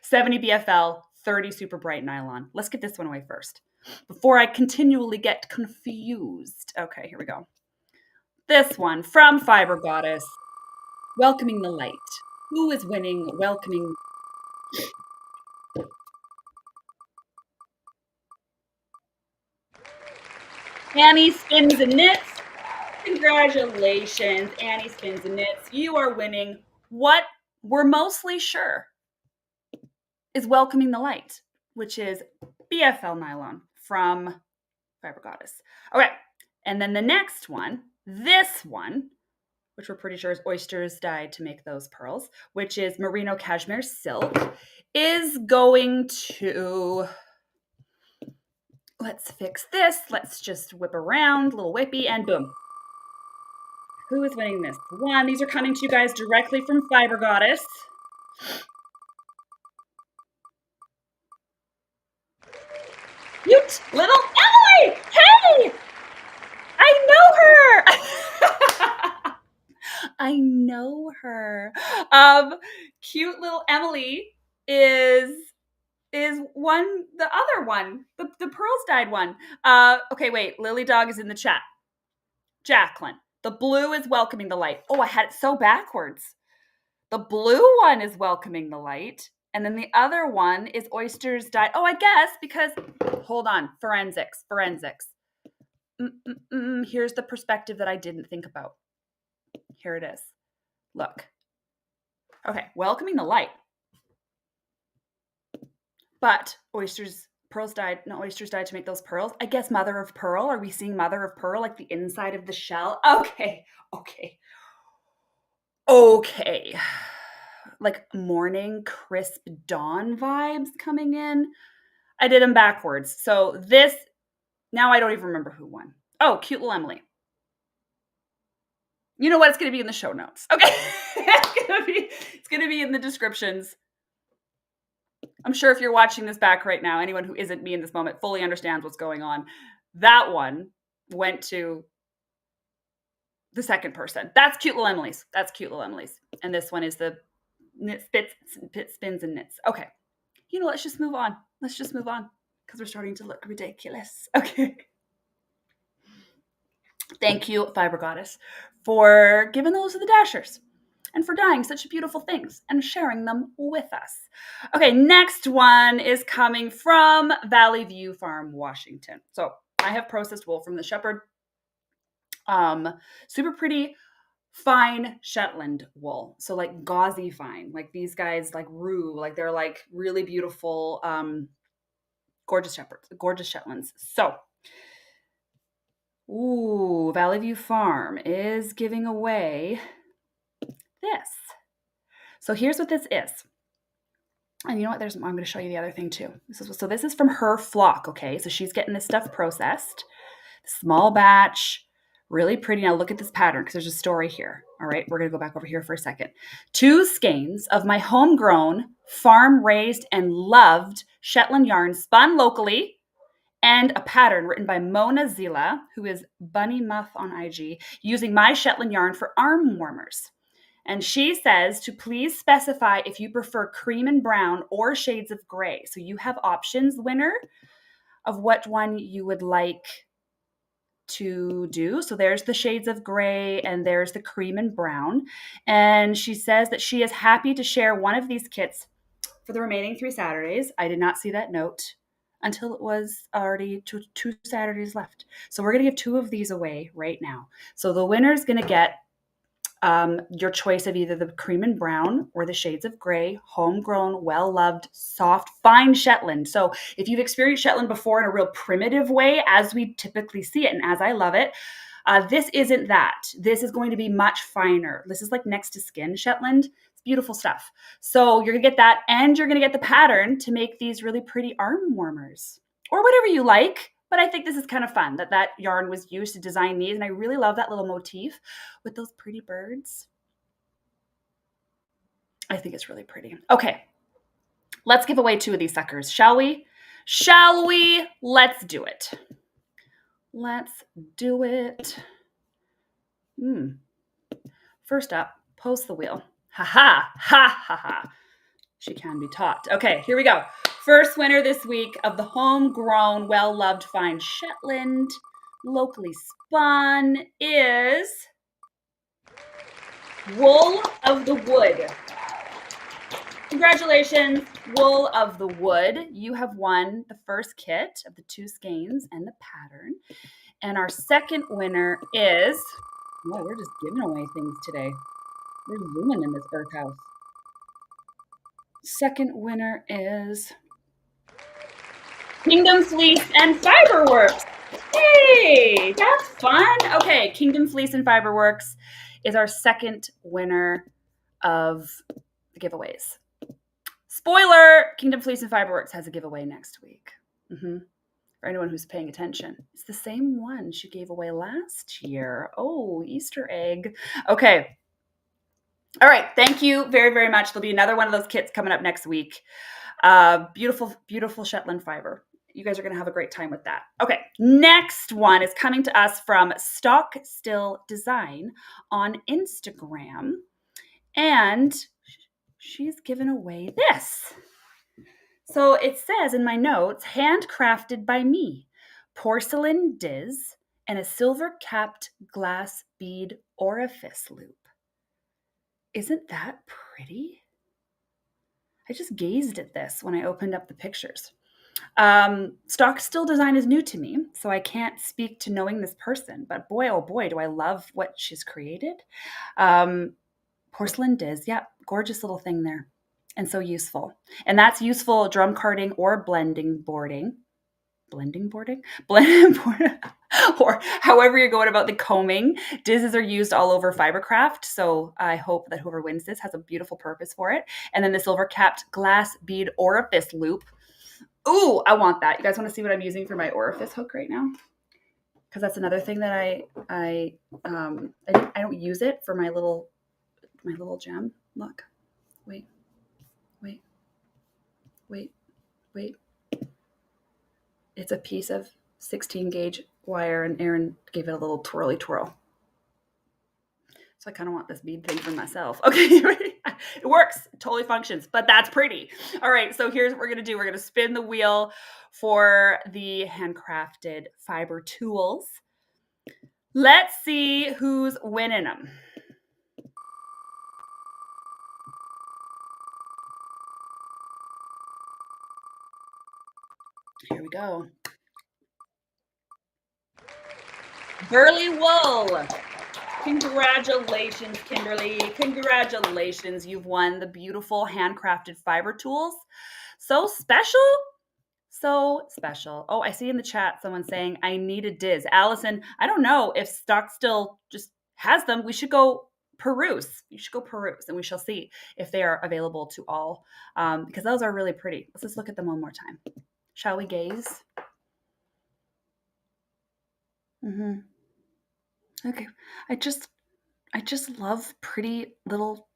70 BFL, 30 super bright nylon. Let's get this one away first before I continually get confused. Okay, here we go. This one from Fibregoddess, welcoming the light. Who is winning? Welcoming. Annie Spins and Knits. Congratulations, Annie Spins and Knits. You are winning what we're mostly sure is welcoming the light, which is BFL nylon from Fibregoddess. Okay, and then the next one, this one, which we're pretty sure is oysters dyed to make those pearls, which is merino cashmere silk, is going to... Let's fix this. Let's just whip around, little whippy, and boom. Who is winning this one? These are coming to you guys directly from Fibregoddess. Cute little Emily! Hey! I know her! I know her. Cute little Emily is one, the other one, the pearls dyed one. Okay, wait, Lily Dog is in the chat. Jacqueline. The blue is welcoming the light. Oh, I had it so backwards. The blue one is welcoming the light. And then the other one is oysters dyed. Oh, I guess because, hold on, forensics. Here's the perspective that I didn't think about. Here it is. Look. Okay, welcoming the light. But oysters dyed to make those pearls. I guess mother of pearl. Are we seeing mother of pearl, like the inside of the shell? Okay. Like morning crisp dawn vibes coming in. I did them backwards. So this, now I don't even remember who won. Oh, cute little Emily. You know what? It's going to be in the show notes. Okay. It's going to be in the descriptions. I'm sure if you're watching this back right now, anyone who isn't me in this moment fully understands what's going on. That one went to the second person. That's cute little Emily's. And this one is the spins and knits. Okay. Let's just move on. Because we're starting to look ridiculous. Okay. Thank you, Fibregoddess, for giving those to the Dashers and for dyeing such beautiful things and sharing them with us. Okay, next one is coming from Valley View Farm, Washington. So I have processed wool from the Shepherd. Super pretty, fine Shetland wool. So like gauzy fine, like these guys like rue, like they're like really beautiful, gorgeous Shetlands. So, Valley View Farm is giving away this. So here's what this is. And you know what? I'm going to show you the other thing too. This is from her flock. Okay. So she's getting this stuff processed, small batch, really pretty. Now look at this pattern because there's a story here. All right. We're going to go back over here for a second. 2 skeins of my homegrown, farm raised and loved Shetland yarn spun locally, and a pattern written by Mona Zila, who is Bunny Muff on IG, using my Shetland yarn for arm warmers. And she says to please specify if you prefer cream and brown or shades of gray. So you have options, winner, of what one you would like to do. So there's the shades of gray and there's the cream and brown. And she says that she is happy to share one of these kits for the remaining 3 Saturdays. I did not see that note until it was already 2 Saturdays left. So we're going to give 2 of these away right now. So the winner is going to get your choice of either the cream and brown or the shades of gray, homegrown, well-loved, soft, fine Shetland. So if you've experienced Shetland before in a real primitive way, as we typically see it, and as I love it, this isn't that. This is going to be much finer. This is like next to skin Shetland. It's beautiful stuff. So you're gonna get that, and you're gonna get the pattern to make these really pretty arm warmers or whatever you like. But I think this is kind of fun that yarn was used to design these, and I really love that little motif with those pretty birds. I think it's really pretty. Okay, let's give away 2 of these suckers, shall we? Shall we? Let's do it. Let's do it. First up, post the wheel. Ha ha, ha ha ha. She can be taught. Okay, here we go. First winner this week of the homegrown, well-loved fine Shetland, locally spun, is Wool of the Wood. Congratulations, Wool of the Wood. You have won the first kit of the 2 skeins and the pattern. And our second winner is, oh, we're just giving away things today. We're zooming in this Earth House. Second winner is Kingdom Fleece and Fiberworks. Hey, that's fun. Okay, Kingdom Fleece and Fiberworks is our second winner of the giveaways. Spoiler, Kingdom Fleece and Fiberworks has a giveaway next week. For anyone who's paying attention. It's the same one she gave away last year. Oh, Easter egg. Okay. All right. Thank you very, very much. There'll be another one of those kits coming up next week. Beautiful, beautiful Shetland fiber. You guys are going to have a great time with that. Okay. Next one is coming to us from Stock Still Design on Instagram. And she's given away this. So it says in my notes, handcrafted by me, porcelain diz and a silver-capped glass bead orifice loop. Isn't that pretty? I just gazed at this when I opened up the pictures. Stock Still Design is new to me, so I can't speak to knowing this person, but boy, oh boy, do I love what she's created. Porcelain diz, yeah, gorgeous little thing there. And so useful. And that's useful drum carding or blending boarding. Blending boarding? Blending board. Or however you're going about the combing. Dizzes are used all over Fibercraft. So I hope that whoever wins this has a beautiful purpose for it. And then the silver capped glass bead orifice loop. Ooh, I want that. You guys want to see what I'm using for my orifice hook right now? Because that's another thing that I don't use it for my little gem. Look. Wait. It's a piece of 16 gauge wire, and Aaron gave it a little twirly twirl. So I kind of want this bead thing for myself. Okay, it works, it totally functions, but that's pretty. All right, so here's what we're gonna do. We're gonna spin the wheel for the handcrafted fiber tools. Let's see who's winning them. Here we go. Burley Wool. Congratulations, Kimberly. Congratulations. You've won the beautiful handcrafted fiber tools. So special. So special. Oh, I see in the chat someone saying, I need a diz. Allison, I don't know if Stock Still just has them. We should go peruse. You should go peruse, and we shall see if they are available to all, because those are really pretty. Let's just look at them one more time. Shall we gaze? Okay. I just love pretty little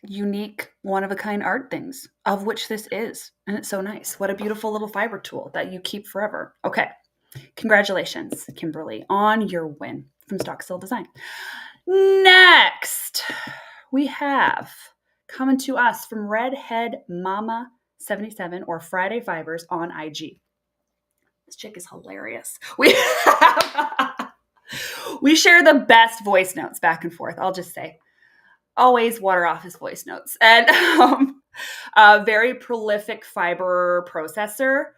unique one-of-a-kind art things, of which this is. And it's so nice. What a beautiful little fiber tool that you keep forever. Okay. Congratulations, Kimberly, on your win from Stock Still Design. Next, we have coming to us from Redhead Mama 77 or Friday Fibres on IG. This chick is hilarious. We share the best voice notes back and forth, I'll just say. Always water off his voice notes. And a very prolific fiber processor,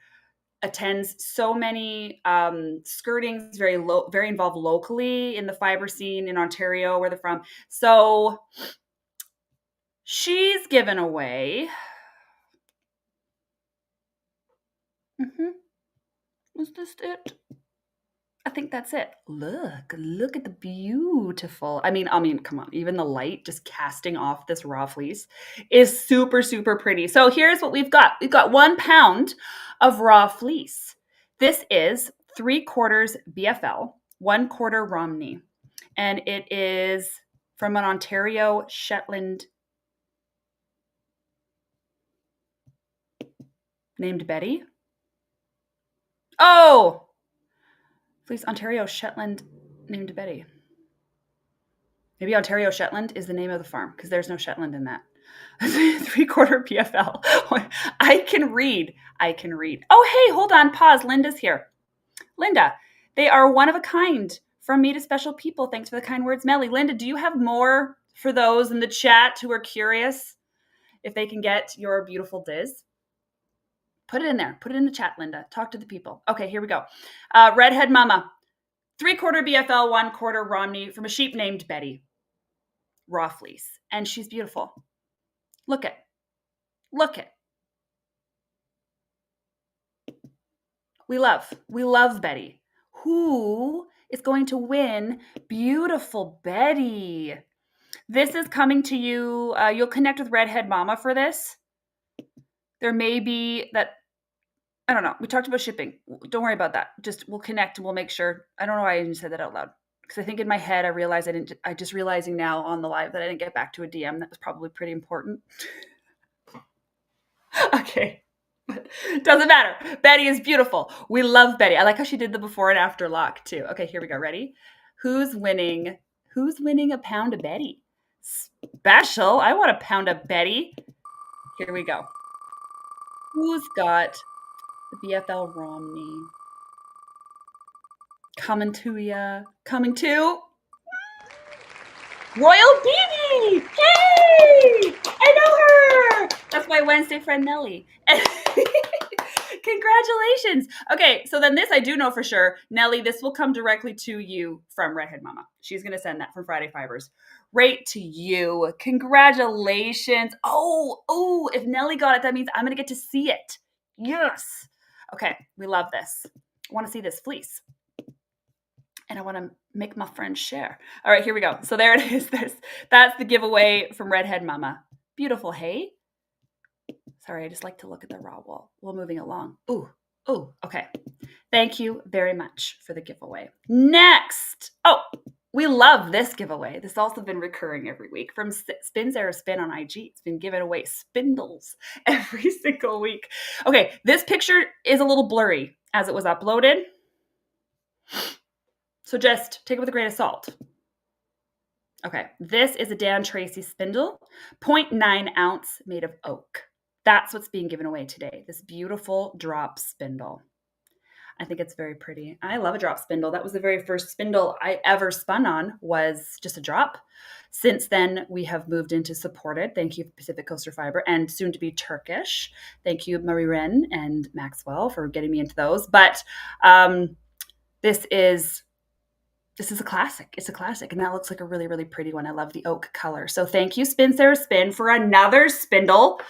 attends so many skirtings, very involved locally in the fiber scene in Ontario, where they're from. So she's given away. Is this it? I think that's it. Look at the beautiful. Come on. Even the light just casting off this raw fleece is super, super pretty. So here's what we've got. We've got 1 pound of raw fleece. This is 3/4 BFL, 1/4 Romney, and it is from an Ontario Shetland named Betty. Oh, Fleece Ontario Shetland named Betty. Maybe Ontario Shetland is the name of the farm because there's no Shetland in that. 3/4 PFL. I can read. Oh, hey, hold on. Pause. Linda's here. Linda, they are one of a kind. From me to special people. Thanks for the kind words, Melly. Linda, do you have more for those in the chat who are curious if they can get your beautiful diz? Put it in there. Put it in the chat, Linda. Talk to the people. Okay, here we go. Redhead Mama. 3/4 BFL, 1/4 Romney from a sheep named Betty. Raw fleece. And she's beautiful. Look it. We love Betty. Who is going to win beautiful Betty? This is coming to you. You'll connect with Redhead Mama for this. There may be that, I don't know. We talked about shipping. Don't worry about that. Just we'll connect and we'll make sure. I don't know why I even said that out loud. Because I think in my head, I realized I just realizing now on the live that I didn't get back to a DM. That was probably pretty important. Okay. Doesn't matter. Betty is beautiful. We love Betty. I like how she did the before and after lock too. Okay, here we go. Ready? Who's winning a pound of Betty? Special. I want a pound of Betty. Here we go. Who's got the BFL Romney? Coming to ya. Coming to Royal Beanie. Hey! I know her. That's my Wednesday friend Melly. Congratulations. Okay, so then this I do know for sure. Nelly, this will come directly to you from Redhead Mama. She's going to send that from Friday Fibres. Right to you. Congratulations. Oh, if Nelly got it, that means I'm going to get to see it. Yes. Okay, we love this. I want to see this fleece. And I want to make my friends share. All right, here we go. So there it is. That's the giveaway from Redhead Mama. Beautiful, hey? Sorry, I just like to look at the raw wool while moving along. Ooh, okay. Thank you very much for the giveaway. Next. Oh, we love this giveaway. This has also been recurring every week from Spin Sarah Spin on IG. It's been giving away spindles every single week. Okay, this picture is a little blurry as it was uploaded. So just take it with a grain of salt. Okay, this is a Dan Tracey spindle, 0.9 ounce made of oak. That's what's being given away today, this beautiful drop spindle. I think it's very pretty. I love a drop spindle. That was the very first spindle I ever spun on, was just a drop. Since then, we have moved into supported. Thank you, Pacific Coaster Fiber, and soon to be Turkish. Thank you, Marie Wren and Maxwell, for getting me into those. But this is a classic. It's a classic. And that looks like a really, really pretty one. I love the oak color. So thank you, Spin Sarah Spin, for another spindle.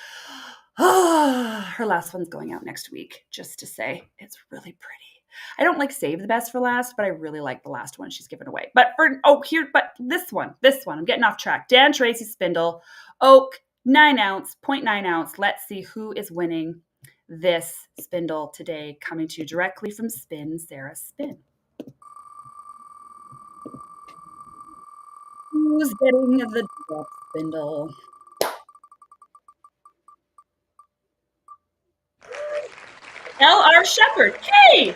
Her last one's going out next week, just to say it's really pretty. I don't like save the best for last, but I really like the last one she's given away. But this one, I'm getting off track. Dan Tracey spindle, oak, 9 ounce, 0.9 ounce. Let's see who is winning this spindle today, coming to you directly from Spin Sarah Spin. Who's getting the drop spindle? LRShepherd. Hey!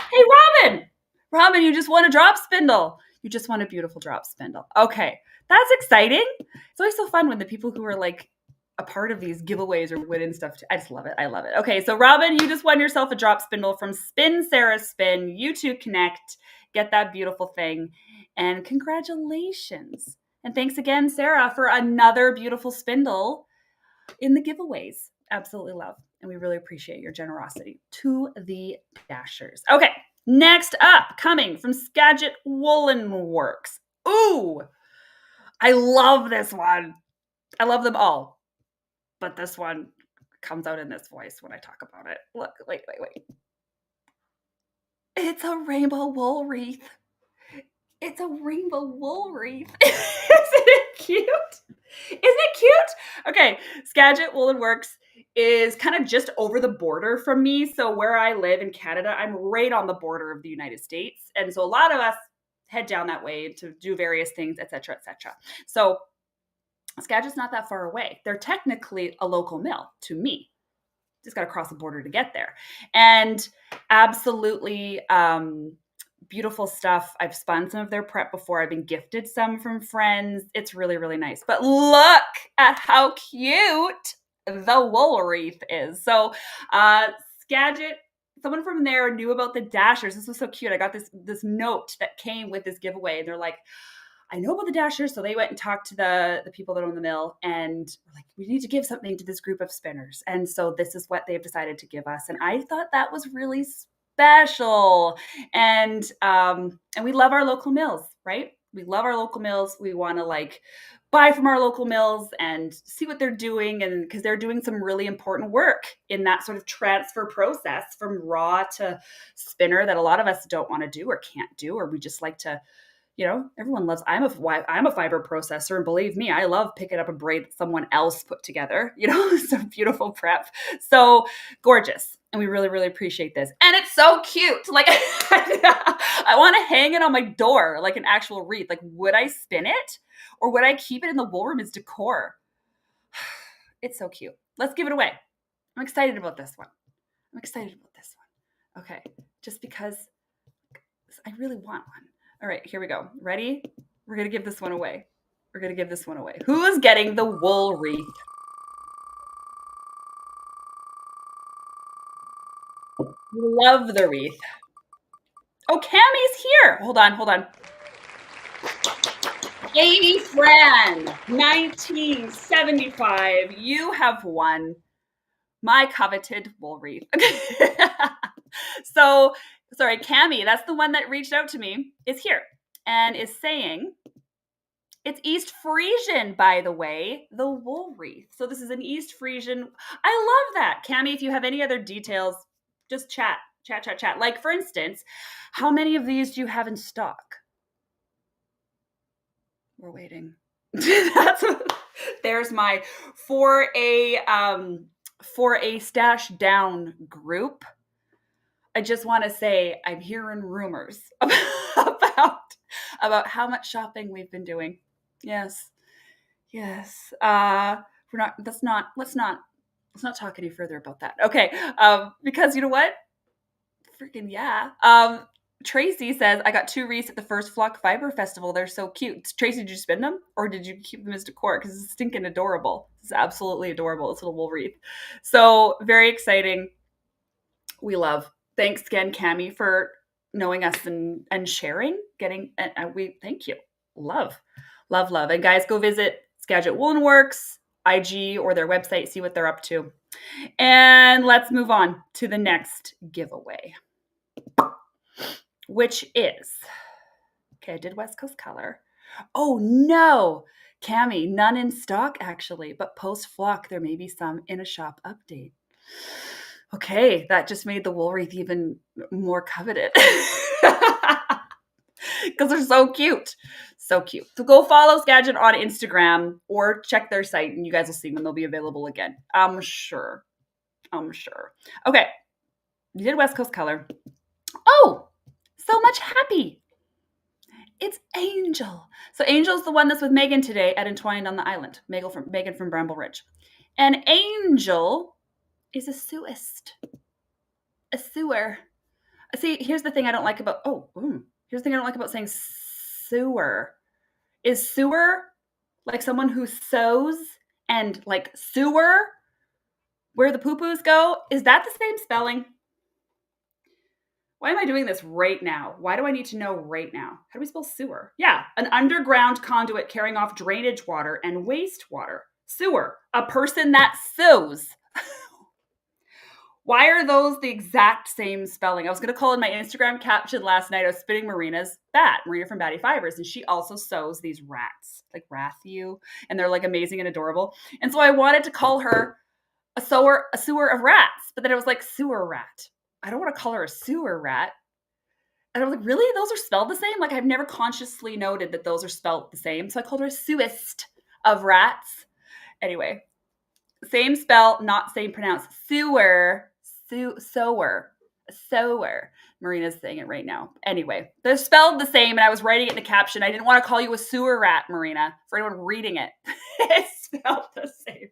Hey, Robin! Robin, you just won a drop spindle. You just won a beautiful drop spindle. Okay, that's exciting. It's always so fun when the people who are like a part of these giveaways or winning stuff. I just love it. I love it. Okay, so Robin, you just won yourself a drop spindle from Spin Sarah Spin. You two connect. Get that beautiful thing. And congratulations. And thanks again, Sarah, for another beautiful spindle in the giveaways. Absolutely love. And we really appreciate your generosity to the dashers. Okay, next up, coming from Skagit Woolen Works. Ooh, I love this one. I love them all. But this one, comes out in this voice when I talk about it. Look, wait. It's a rainbow wool wreath. It's a rainbow wool wreath. Isn't it cute? Isn't it cute? Okay, Skagit Woolen Works is kind of just over the border from me. So where I live in Canada, I'm right on the border of the United States. And so a lot of us head down that way to do various things, etc., etc. So Skagit's not that far away. They're technically a local mill to me. Just got to cross the border to get there. And absolutely beautiful stuff. I've spun some of their prep before. I've been gifted some from friends. It's really, really nice. But look at how cute the wool wreath is. So Skagit, someone from there knew about the dashers. This was so cute. I got this note that came with this giveaway. And they're like, I know about the dashers. So they went and talked to the people that own the mill and were like, we need to give something to this group of spinners. And so this is what they've decided to give us. And I thought that was really special. And we love our local mills, right? We love our local mills. We want to like buy from our local mills and see what they're doing. And because they're doing some really important work in that sort of transfer process from raw to spinner that a lot of us don't want to do or can't do, or we just like to, you know, everyone loves, I'm a fiber processor. And believe me, I love picking up a braid that someone else put together, you know, some beautiful prep. So gorgeous. And we really, really appreciate this. And it's so cute. Like I want to hang it on my door, like an actual wreath. Like, would I spin it or would I keep it in the wool room as decor? It's so cute. Let's give it away. I'm excited about this one. Okay. Just because I really want one. All right, here we go. Ready? We're going to give this one away. Who's getting the wool wreath? Love the wreath. Oh, Cammie's here. Hold on. Amy Fran, 1975. You have won my coveted wool wreath. So, sorry, Cammie, that's the one that reached out to me, is here and is saying, it's East Frisian, by the way, the wool wreath. So this is an East Frisian. I love that. Cammie, if you have any other details, just chat. Like, for instance, how many of these do you have in stock? We're waiting. There's my for a stash down group. I just want to say I'm hearing rumors about how much shopping we've been doing. Yes. Let's not talk any further about that. Okay. Because you know what? Freaking yeah. Tracey says, I got 2 wreaths at the first Flock Fiber Festival. They're so cute. Tracey, did you spin them or did you keep them as decor? Because it's stinking adorable. It's absolutely adorable. It's a little wool wreath. So very exciting. We love. Thanks again, Cammie, for knowing us and sharing. We thank you. Love. And guys, go visit Skagit Woolen Works, IG, or their website, see what they're up to. And let's move on to the next giveaway, which is, okay, I did WestCoastColor. Oh no, Cammie, none in stock actually, but post Flock, there may be some in a shop update. Okay, that just made the wool wreath even more coveted. Because they're so cute. So cute. So go follow Skagit on Instagram or check their site and you guys will see when they'll be available again. I'm sure. Okay. You did WestCoastColor. Oh, so much happy. It's Angel. So Angel's the one that's with Megan today at Entwined on the Island. Megan from Bramble Ridge. And Angel is a sewist. A sewer. See, here's the thing I don't like about saying sewer. Is sewer like someone who sews and like sewer where the poo-poos go? Is that the same spelling? Why am I doing this right now? Why do I need to know right now? How do we spell sewer? Yeah, an underground conduit carrying off drainage water and wastewater. Sewer, a person that sews. Why are those the exact same spelling? I was going to call in my Instagram caption last night. I was spinning Marina from Batty Fibres, and she also sews these rats, like Rathu, and they're like amazing and adorable. And so I wanted to call her a sewer of rats. But then it was like sewer rat. I don't want to call her a sewer rat. And I was like, really? Those are spelled the same? Like, I've never consciously noted that those are spelled the same. So I called her a sewist of rats. Anyway, same spell, not same pronounce. Sewer. Sower. Sower. Marina's saying it right now. Anyway, they're spelled the same, and I was writing it in the caption. I didn't want to call you a sewer rat, Marina, for anyone reading it. It's spelled the same.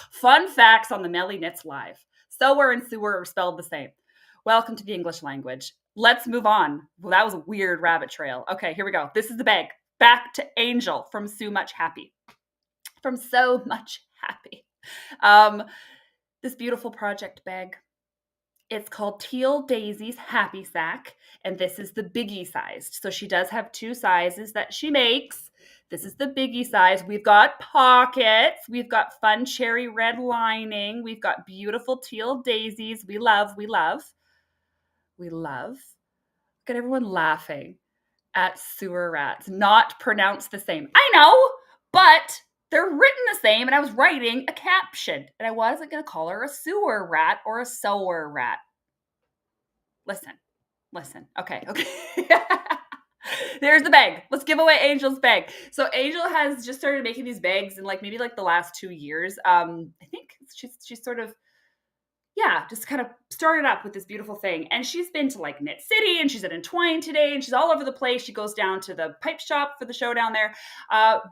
Fun facts on the Melly Knits Live. Sower and sewer are spelled the same. Welcome to the English language. Let's move on. Well, that was a weird rabbit trail. Okay, here we go. This is the bag. Back to Angel from So Much Happy. From So Much Happy. This beautiful project bag. It's called Teal Daisy's Happy Sack, and this is the biggie sized. So she does have two sizes that she makes. This is the biggie size. We've got pockets. We've got fun cherry red lining. We've got beautiful teal daisies. We love. Look at everyone laughing at sewer rats. Not pronounced the same. I know, but they're written the same, and I was writing a caption, and I wasn't going to call her a sewer rat or a sower rat. Listen. Okay. There's the bag. Let's give away Angel's bag. So Angel has just started making these bags in maybe the last 2 years. I think she's sort of, just kind of started up with this beautiful thing. And she's been to Knit City, and she's at Entwine today, and she's all over the place. She goes down to the pipe shop for the show down there.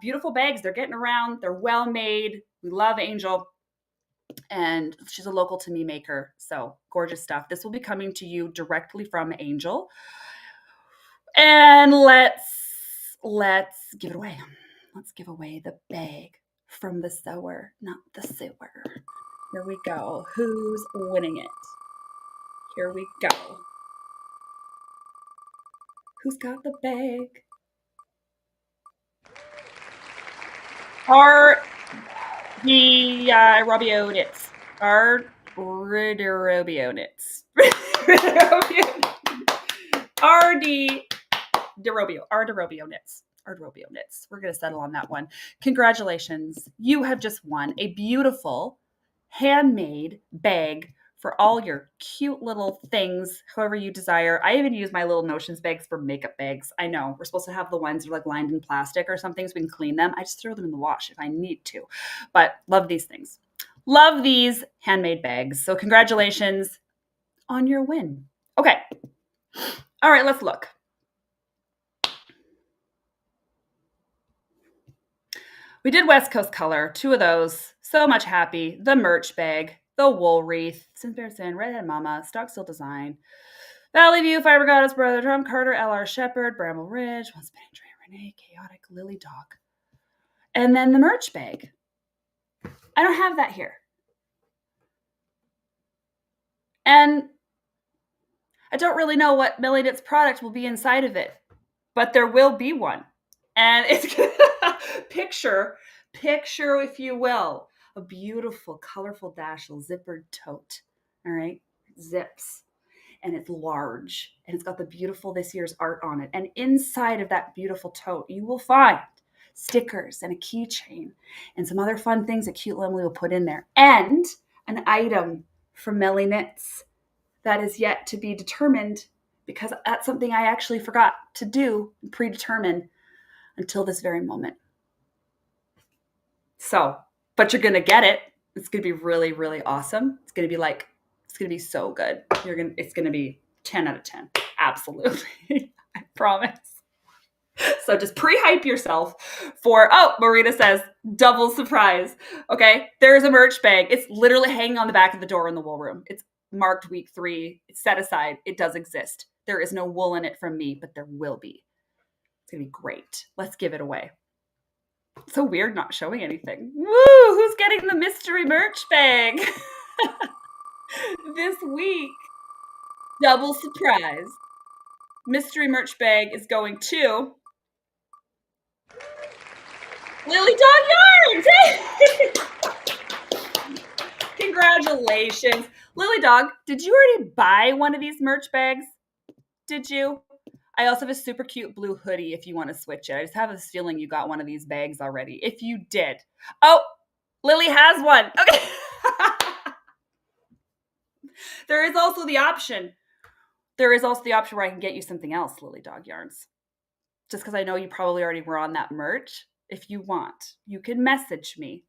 Beautiful bags. They're getting around. They're well made. We love Angel. And she's a local to me maker. So gorgeous stuff. This will be coming to you directly from Angel. And let's give it away. Let's give away the bag from the sewer, not the sewer. Here we go. Who's winning it? Here we go. Who's got the bag? Robio Knits. Robio Knits. Robio Knits. Robio Knits. We're going to settle on that one. Congratulations. You have just won a beautiful handmade bag for all your cute little things, however you desire. I even use my little Notions bags for makeup bags. I know we're supposed to have the ones that are lined in plastic or something so we can clean them. I just throw them in the wash if I need to, but love these things. Love these handmade bags. So congratulations on your win. Okay. All right, let's look. We did WestCoastColor, 2 of those. So Much Happy, the merch bag, the wool wreath, Sin, Redhead Mama, Stock Still Design, Valley View, Fibregoddess, Brother Drum, Carter, LRShepherd, Bramble Ridge, WoolnSpinning, Drea, Renee, Chaotic, LilyDog. And then the merch bag. I don't have that here. And I don't really know what Melly Knits product will be inside of it, but there will be one. And it's picture, if you will, a beautiful, colorful Dashel zippered tote. All right, zips, and it's large, and it's got the beautiful this year's art on it. And inside of that beautiful tote, you will find stickers and a keychain and some other fun things that cute Emily will put in there, and an item from Melly Knits that is yet to be determined, because that's something I actually forgot to do and predetermine until this very moment. So, but you're going to get it. It's going to be really, really awesome. It's going to be so good. It's going to be 10 out of 10. Absolutely. I promise. So just pre-hype yourself for, Marina says, double surprise. Okay. There's a merch bag. It's literally hanging on the back of the door in the wool room. It's marked week 3. It's set aside. It does exist. There is no wool in it from me, but there will be. It's going to be great. Let's give it away. It's so weird not showing anything. Woo! Who's getting the mystery merch bag this week? Double surprise. Mystery merch bag is going to LilyDogYarns. Congratulations. LilyDog, did you already buy one of these merch bags? Did you? I also have a super cute blue hoodie if you want to switch it. I just have this feeling you got one of these bags already. If you did. Oh, Lily has one. Okay. There is also the option. There is also the option where I can get you something else, LilyDogYarns. Just because I know you probably already were on that merch. If you want, you can message me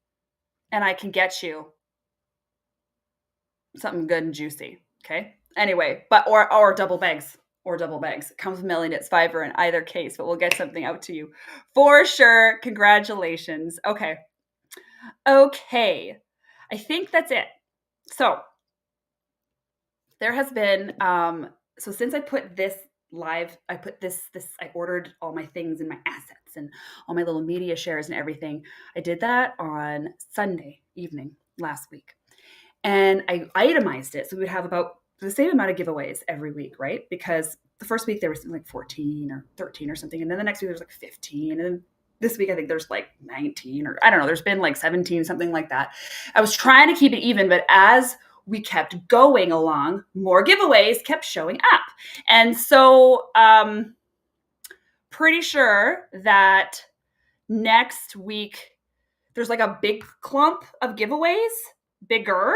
and I can get you something good and juicy. Okay. Anyway, but or double bags. Or double bags. It comes with Melly Knits Fiber in either case, but we'll get something out to you for sure. Congratulations. Okay. I think that's it. So there has been so since I put this live, I ordered all my things and my assets and all my little media shares and everything. I did that on Sunday evening last week. And I itemized it so we would have about the same amount of giveaways every week, right? Because the first week there was like 14 or 13 or something, and then the next week there's like 15, and then this week I think there's like 19, or I don't know, there's been like 17, something like that. I was trying to keep it even, but as we kept going along, more giveaways kept showing up. And so pretty sure that next week there's like a big clump of giveaways, bigger,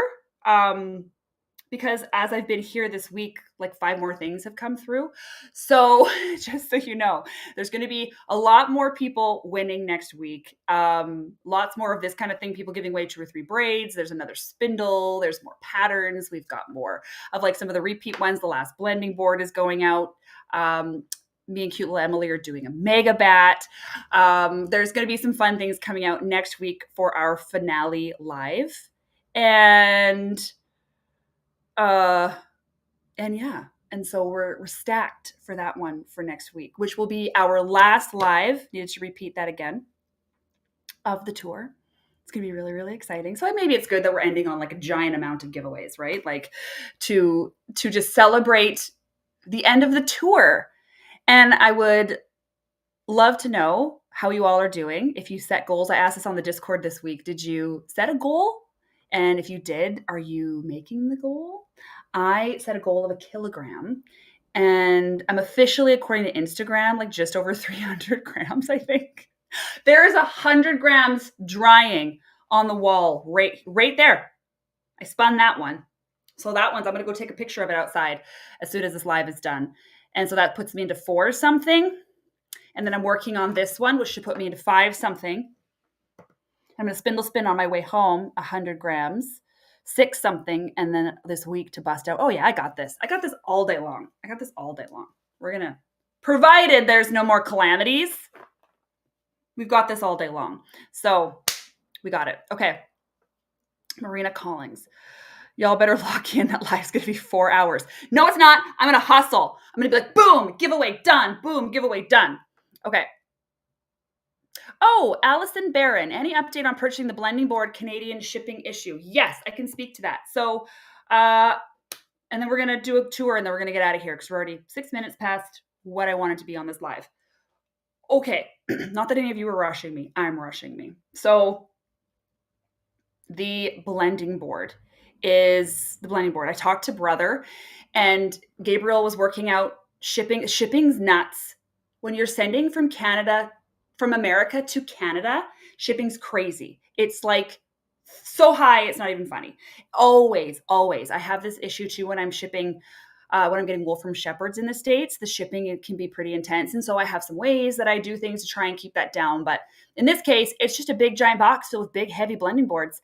because as I've been here this week, like 5 more things have come through. So just so you know, there's going to be a lot more people winning next week. Lots more of this kind of thing, people giving away 2 or 3 braids. There's another spindle. There's more patterns. We've got more of like some of the repeat ones. The last blending board is going out. Me and cute little Emily are doing a mega bat. There's going to be some fun things coming out next week for our finale live. And yeah. And so we're stacked for that one for next week, which will be our last live. Needed to repeat that again of the tour. It's going to be really, really exciting. So maybe it's good that we're ending on like a giant amount of giveaways, right? Like to just celebrate the end of the tour. And I would love to know how you all are doing. If you set goals, I asked this on the Discord this week. Did you set a goal? And if you did, are you making the goal? I set a goal of 1 kilogram, and I'm officially, according to Instagram, like just over 300 grams, I think. There is 100 grams drying on the wall right there. I spun that one. So that one's, I'm going to go take a picture of it outside as soon as this live is done. And so that puts me into 4 something. And then I'm working on this one, which should put me into 5 something. I'm going to spindle spin on my way home, 100 grams, 6 something, and then this week to bust out. Oh yeah, I got this. I got this all day long. We're going to, provided there's no more calamities, we've got this all day long. So we got it. Okay. Marina Collings. Y'all better lock in. That live's going to be 4 hours. No, it's not. I'm going to hustle. I'm going to be like, boom, giveaway done. Boom, giveaway done. Okay. Oh, Allison Barron, any update on purchasing the blending board Canadian shipping issue? Yes, I can speak to that. So, and then we're going to do a tour and then we're going to get out of here because we're already 6 minutes past what I wanted to be on this live. Okay. Not that any of you are rushing me. I'm rushing me. So the blending board is the blending board. I talked to Brother and Gabriel was working out shipping. Shipping's nuts. When you're sending from America to Canada, shipping's crazy. It's like so high, it's not even funny. Always. I have this issue too when I'm shipping, when I'm getting wool from shepherds in the States. The shipping, it can be pretty intense. And so I have some ways that I do things to try and keep that down. But in this case, it's just a big giant box filled with big, heavy blending boards.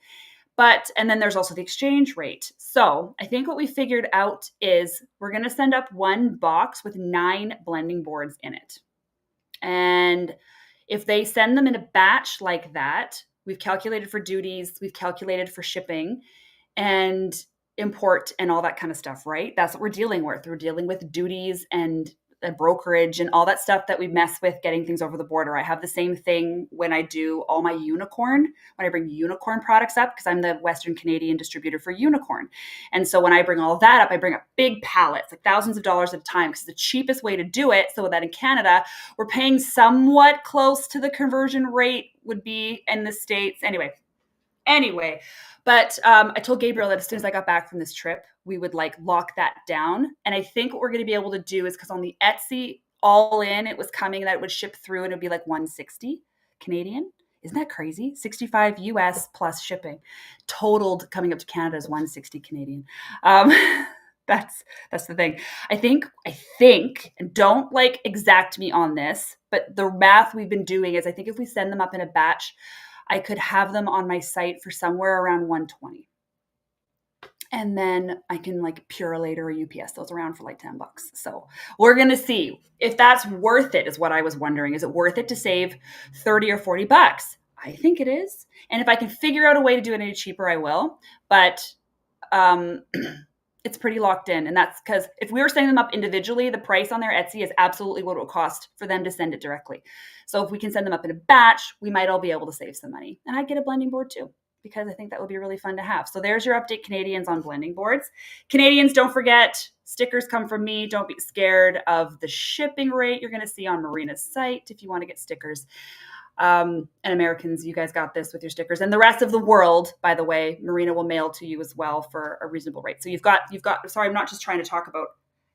And then there's also the exchange rate. So I think what we figured out is we're going to send up 1 box with 9 blending boards in it. And if they send them in a batch like that, we've calculated for duties, we've calculated for shipping and import and all that kind of stuff, right? That's what we're dealing with. We're dealing with duties and brokerage and all that stuff that we mess with getting things over the border. I have the same thing when I do all my unicorn, when I bring unicorn products up, because I'm the Western Canadian distributor for unicorn. And so when I bring all of that up, I bring up big pallets, like thousands of dollars at a time, because it's the cheapest way to do it. So that in Canada, we're paying somewhat close to the conversion rate would be in the States. Anyway, but I told Gabriel that as soon as I got back from this trip, we would like lock that down. And I think what we're going to be able to do is, because on the Etsy all in, it was coming that it would ship through and it would be like 160 Canadian. Isn't that crazy? 65 US plus shipping. Totaled coming up to Canada is 160 Canadian. That's the thing. I think, and don't like exact me on this, but the math we've been doing is I think if we send them up in a batch, I could have them on my site for somewhere around 120. And then I can like Purolate or UPS those around for like $10. So we're going to see if that's worth it, is what I was wondering. Is it worth it to save 30 or 40 bucks? I think it is. And if I can figure out a way to do it any cheaper, I will. But it's pretty locked in. And that's because if we were sending them up individually, the price on their Etsy is absolutely what it would cost for them to send it directly. So if we can send them up in a batch, we might all be able to save some money. And I'd get a blending board too, because I think that would be really fun to have. So there's your update, Canadians, on blending boards. Canadians, don't forget, stickers come from me. Don't be scared of the shipping rate you're going to see on Marina's site if you want to get stickers. And Americans, you guys got this with your stickers. And the rest of the world, by the way, Marina will mail to you as well for a reasonable rate. So you've got, sorry, I'm not just trying to talk about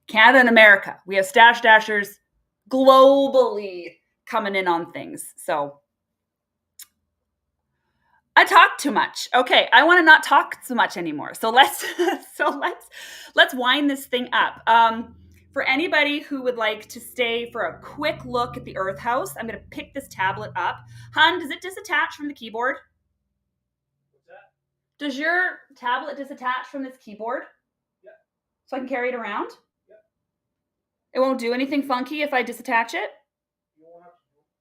Canada and America. We have Stash Dashers globally coming in on things. So I talk too much. Okay, I want to not talk so much anymore. So let's wind this thing up. For anybody who would like to stay for a quick look at the Earth House, I'm going to pick this tablet up. Hun, does it disattach from the keyboard? What's that? Does your tablet disattach from this keyboard? Yeah. So I can carry it around? Yeah. It won't do anything funky if I disattach it? You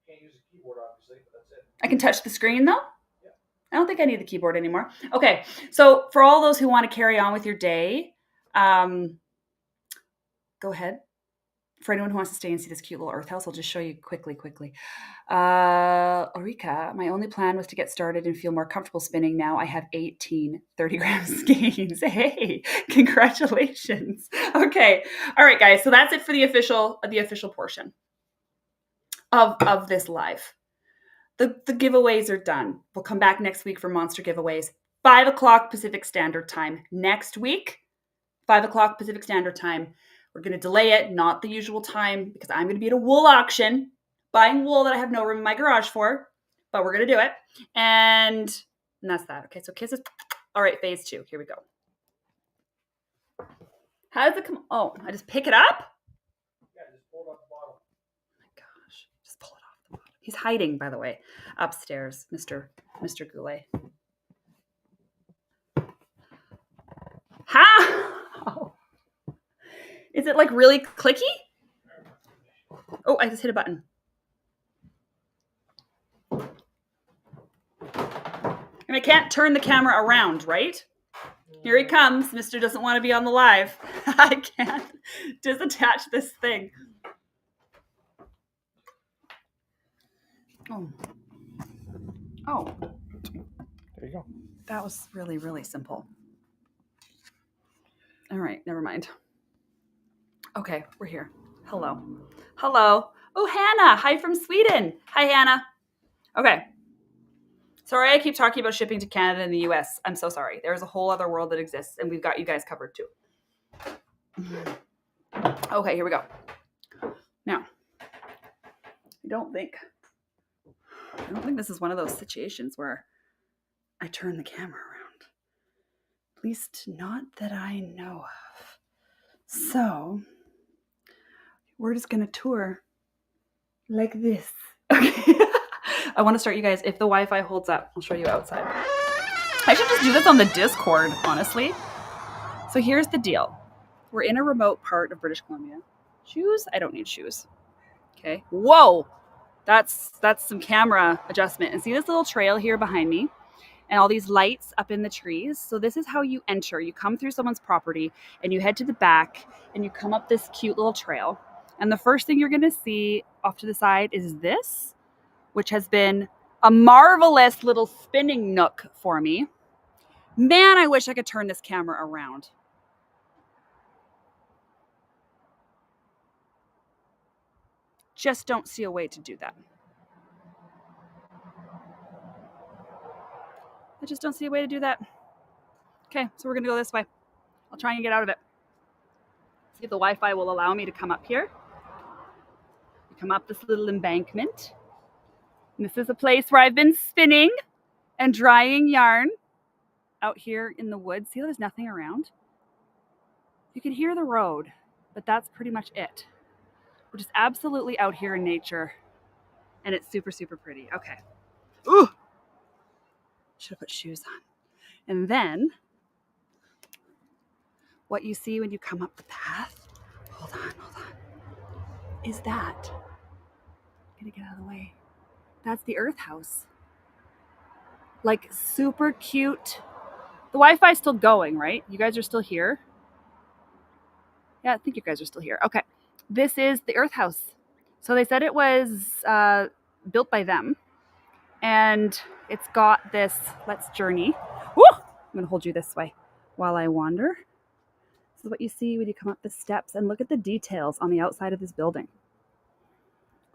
can't use a keyboard, obviously, but that's it. I can touch the screen, though? Yeah. I don't think I need the keyboard anymore. Okay, so for all those who want to carry on with your day, go ahead. For anyone who wants to stay and see this cute little Earth House, I'll just show you quickly. Ulrika, my only plan was to get started and feel more comfortable spinning. Now I have 18 30-gram skeins. Hey, congratulations. Okay. All right, guys. So that's it for the official portion of this live. The giveaways are done. We'll come back next week for monster giveaways. 5 o'clock Pacific Standard Time next week. 5 o'clock Pacific Standard Time. We're going to delay it, not the usual time, because I'm going to be at a wool auction buying wool that I have no room in my garage for, but we're going to do it. And that's that. Okay, so kisses. All right, phase 2. Here we go. How does it come? Oh, I just pick it up? Yeah, just pull it off the bottom. Oh my gosh, just pull it off the bottom. He's hiding, by the way, upstairs, Mr. Goulet. How? Is it like really clicky? Oh, I just hit a button. And I can't turn the camera around, right? Here he comes. Mr. doesn't want to be on the live. I can't disattach this thing. Oh. There you go. That was really, really simple. All right, never mind. Okay, we're here. Hello. Oh, Hannah. Hi from Sweden. Hi, Hannah. Okay. Sorry, I keep talking about shipping to Canada and the US. I'm so sorry. There's a whole other world that exists, and we've got you guys covered too. Okay, here we go. Now, I don't think this is one of those situations where I turn the camera around. At least not that I know of. So we're just going to tour like this. Okay. I want to start, you guys, if the Wi-Fi holds up, I'll show you outside. I should just do this on the Discord, honestly. So here's the deal. We're in a remote part of British Columbia. Shoes? I don't need shoes. Okay. Whoa! That's some camera adjustment. And see this little trail here behind me? And all these lights up in the trees. So this is how you enter. You come through someone's property and you head to the back and you come up this cute little trail. And the first thing you're going to see off to the side is this, which has been a marvelous little spinning nook for me. Man, I wish I could turn this camera around. Just don't see a way to do that. I just don't see a way to do that. Okay, so we're going to go this way. I'll try and get out of it. See if the Wi-Fi will allow me to come up here. You come up this little embankment. And this is a place where I've been spinning and drying yarn out here in the woods. See how there's nothing around? You can hear the road, but that's pretty much it. We're just absolutely out here in nature, and it's super, super pretty. Okay. Ooh! Should have put shoes on. And then, what you see when you come up the path, hold on, is that. I'm gonna get out of the way. That's the earth house. Like, super cute. The Wi-Fi's still going, right? You guys are still here? Yeah, I think you guys are still here. Okay. This is the earth house. So they said it was built by them. And it's got this, let's journey. Woo! I'm going to hold you this way while I wander. This is what you see when you come up the steps. And look at the details on the outside of this building.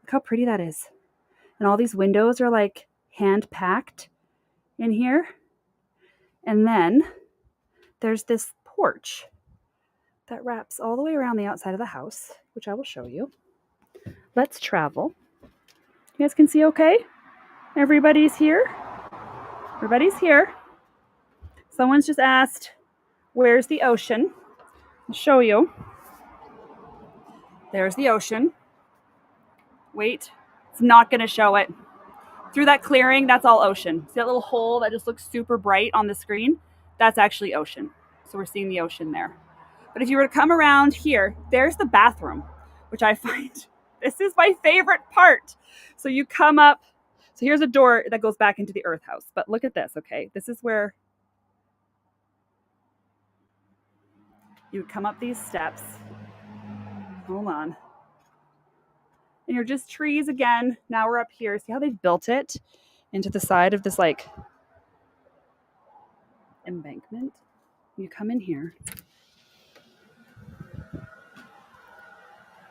Look how pretty that is. And all these windows are like hand-packed in here. And then there's this porch that wraps all the way around the outside of the house, which I will show you. Let's travel. You guys can see okay? Everybody's here? Everybody's here. Someone's just asked, where's the ocean? I'll show you. There's the ocean. Wait, it's not going to show it. Through that clearing, that's all ocean. See that little hole that just looks super bright on the screen? That's actually ocean. So we're seeing the ocean there. But if you were to come around here, there's the bathroom, which I find, this is my favorite part. So you come up, so here's a door that goes back into the earth house. But look at this, okay? This is where you would come up these steps. Hold on. And you're just trees again. Now we're up here. See how they've built it into the side of this like embankment? You come in here.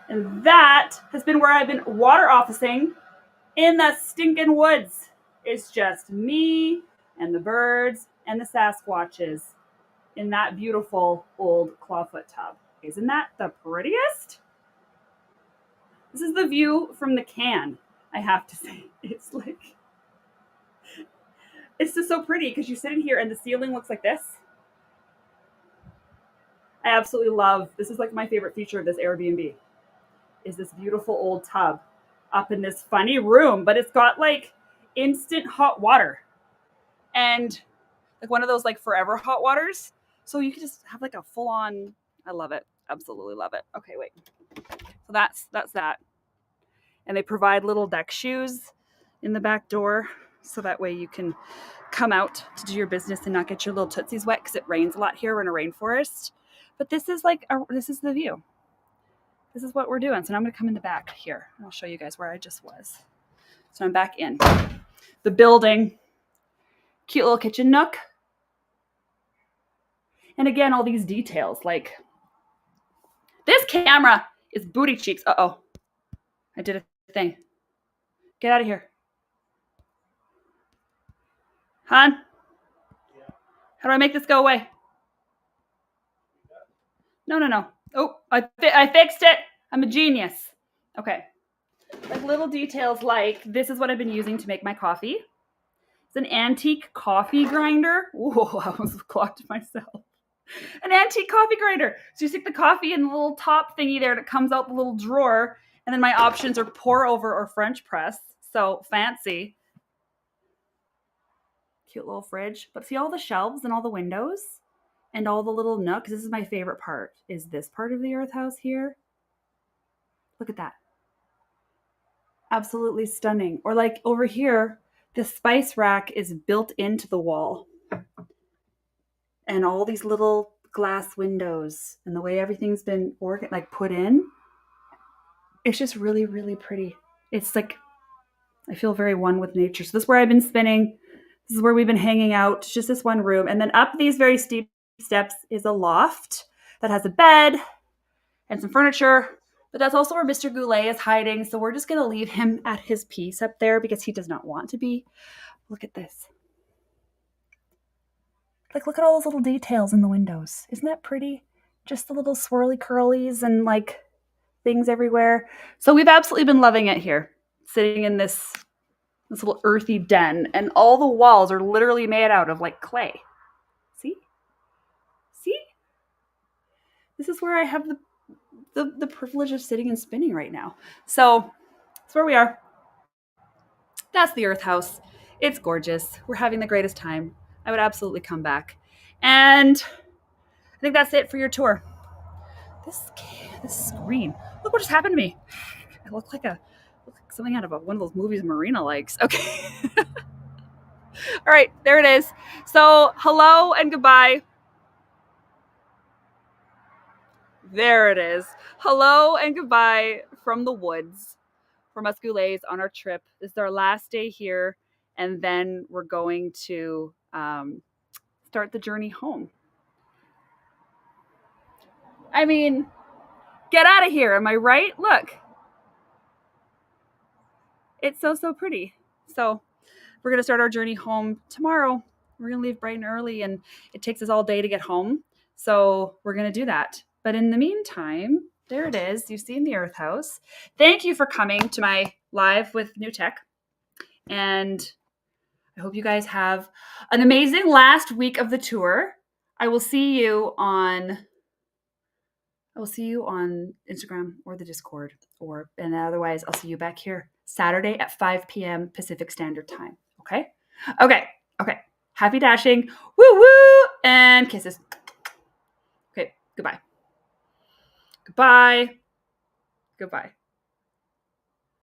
And that has been where I've been water officing in the stinking woods. It's just me and the birds and the Sasquatches in that beautiful old clawfoot tub. Isn't that the prettiest? This is the view from the can, I have to say. It's like, it's just so pretty because you sit in here and the ceiling looks like this. I absolutely love, this is like my favorite feature of this Airbnb, is this beautiful old tub up in this funny room, but it's got like instant hot water and like one of those like forever hot waters. So you can just have like a full on, I love it. Absolutely love it. Okay, wait. So that's that. And they provide little deck shoes in the back door. So that way you can come out to do your business and not get your little tootsies wet because it rains a lot here. We're in a rainforest. But this is like, this is the view. This is what we're doing. So now I'm going to come in the back here. And I'll show you guys where I just was. So I'm back in the building. Cute little kitchen nook. And again, all these details. Like, this camera is booty cheeks. Uh-oh. I did a thing. Get out of here. Hon? How do I make this go away? No. Oh, I fixed it. I'm a genius. Okay. Like little details like, this is what I've been using to make my coffee. It's an antique coffee grinder. Whoa, I almost clocked myself. An antique coffee grinder. So you stick the coffee in the little top thingy there and it comes out the little drawer. And then my options are pour over or French press. So fancy. Cute little fridge. But see all the shelves and all the windows and all the little nooks. This is my favorite part, is this part of the earth house here. Look at that. Absolutely stunning. Or like over here, the spice rack is built into the wall. And all these little glass windows and the way everything's been put in. It's just really, really pretty. It's like, I feel very one with nature. So this is where I've been spinning. This is where we've been hanging out. It's just this one room. And then up these very steep steps is a loft that has a bed and some furniture. But that's also where Mr. Goulet is hiding. So we're just going to leave him at his peace up there because he does not want to be. Look at this. Like, look at all those little details in the windows. Isn't that pretty? Just the little swirly curlies and like things everywhere. So we've absolutely been loving it here, sitting in this little earthy den. And all the walls are literally made out of like clay. See? this is where I have the privilege of sitting and spinning right now. So that's where we are. That's the Earth House. It's gorgeous. We're having the greatest time. I would absolutely come back. And I think that's it for your tour. This screen. Look what just happened to me. I look like something out of one of those movies Marina likes. Okay. All right, there it is. So hello and goodbye. There it is. Hello and goodbye from the woods, from us Goulets on our trip. This is our last day here, and then we're going to start the journey home. I mean, get out of here. Am I right? Look. It's so pretty. So we're going to start our journey home tomorrow. We're going to leave bright and early, and it takes us all day to get home. So we're going to do that. But in the meantime, there it is. You've seen the Earth House. Thank you for coming to my live with New Tech. And I hope you guys have an amazing last week of the tour. I will see you on Instagram or the Discord, and otherwise I'll see you back here Saturday at 5 p.m. Pacific Standard Time. Okay. Happy dashing. Woo woo, and kisses. Okay. Goodbye.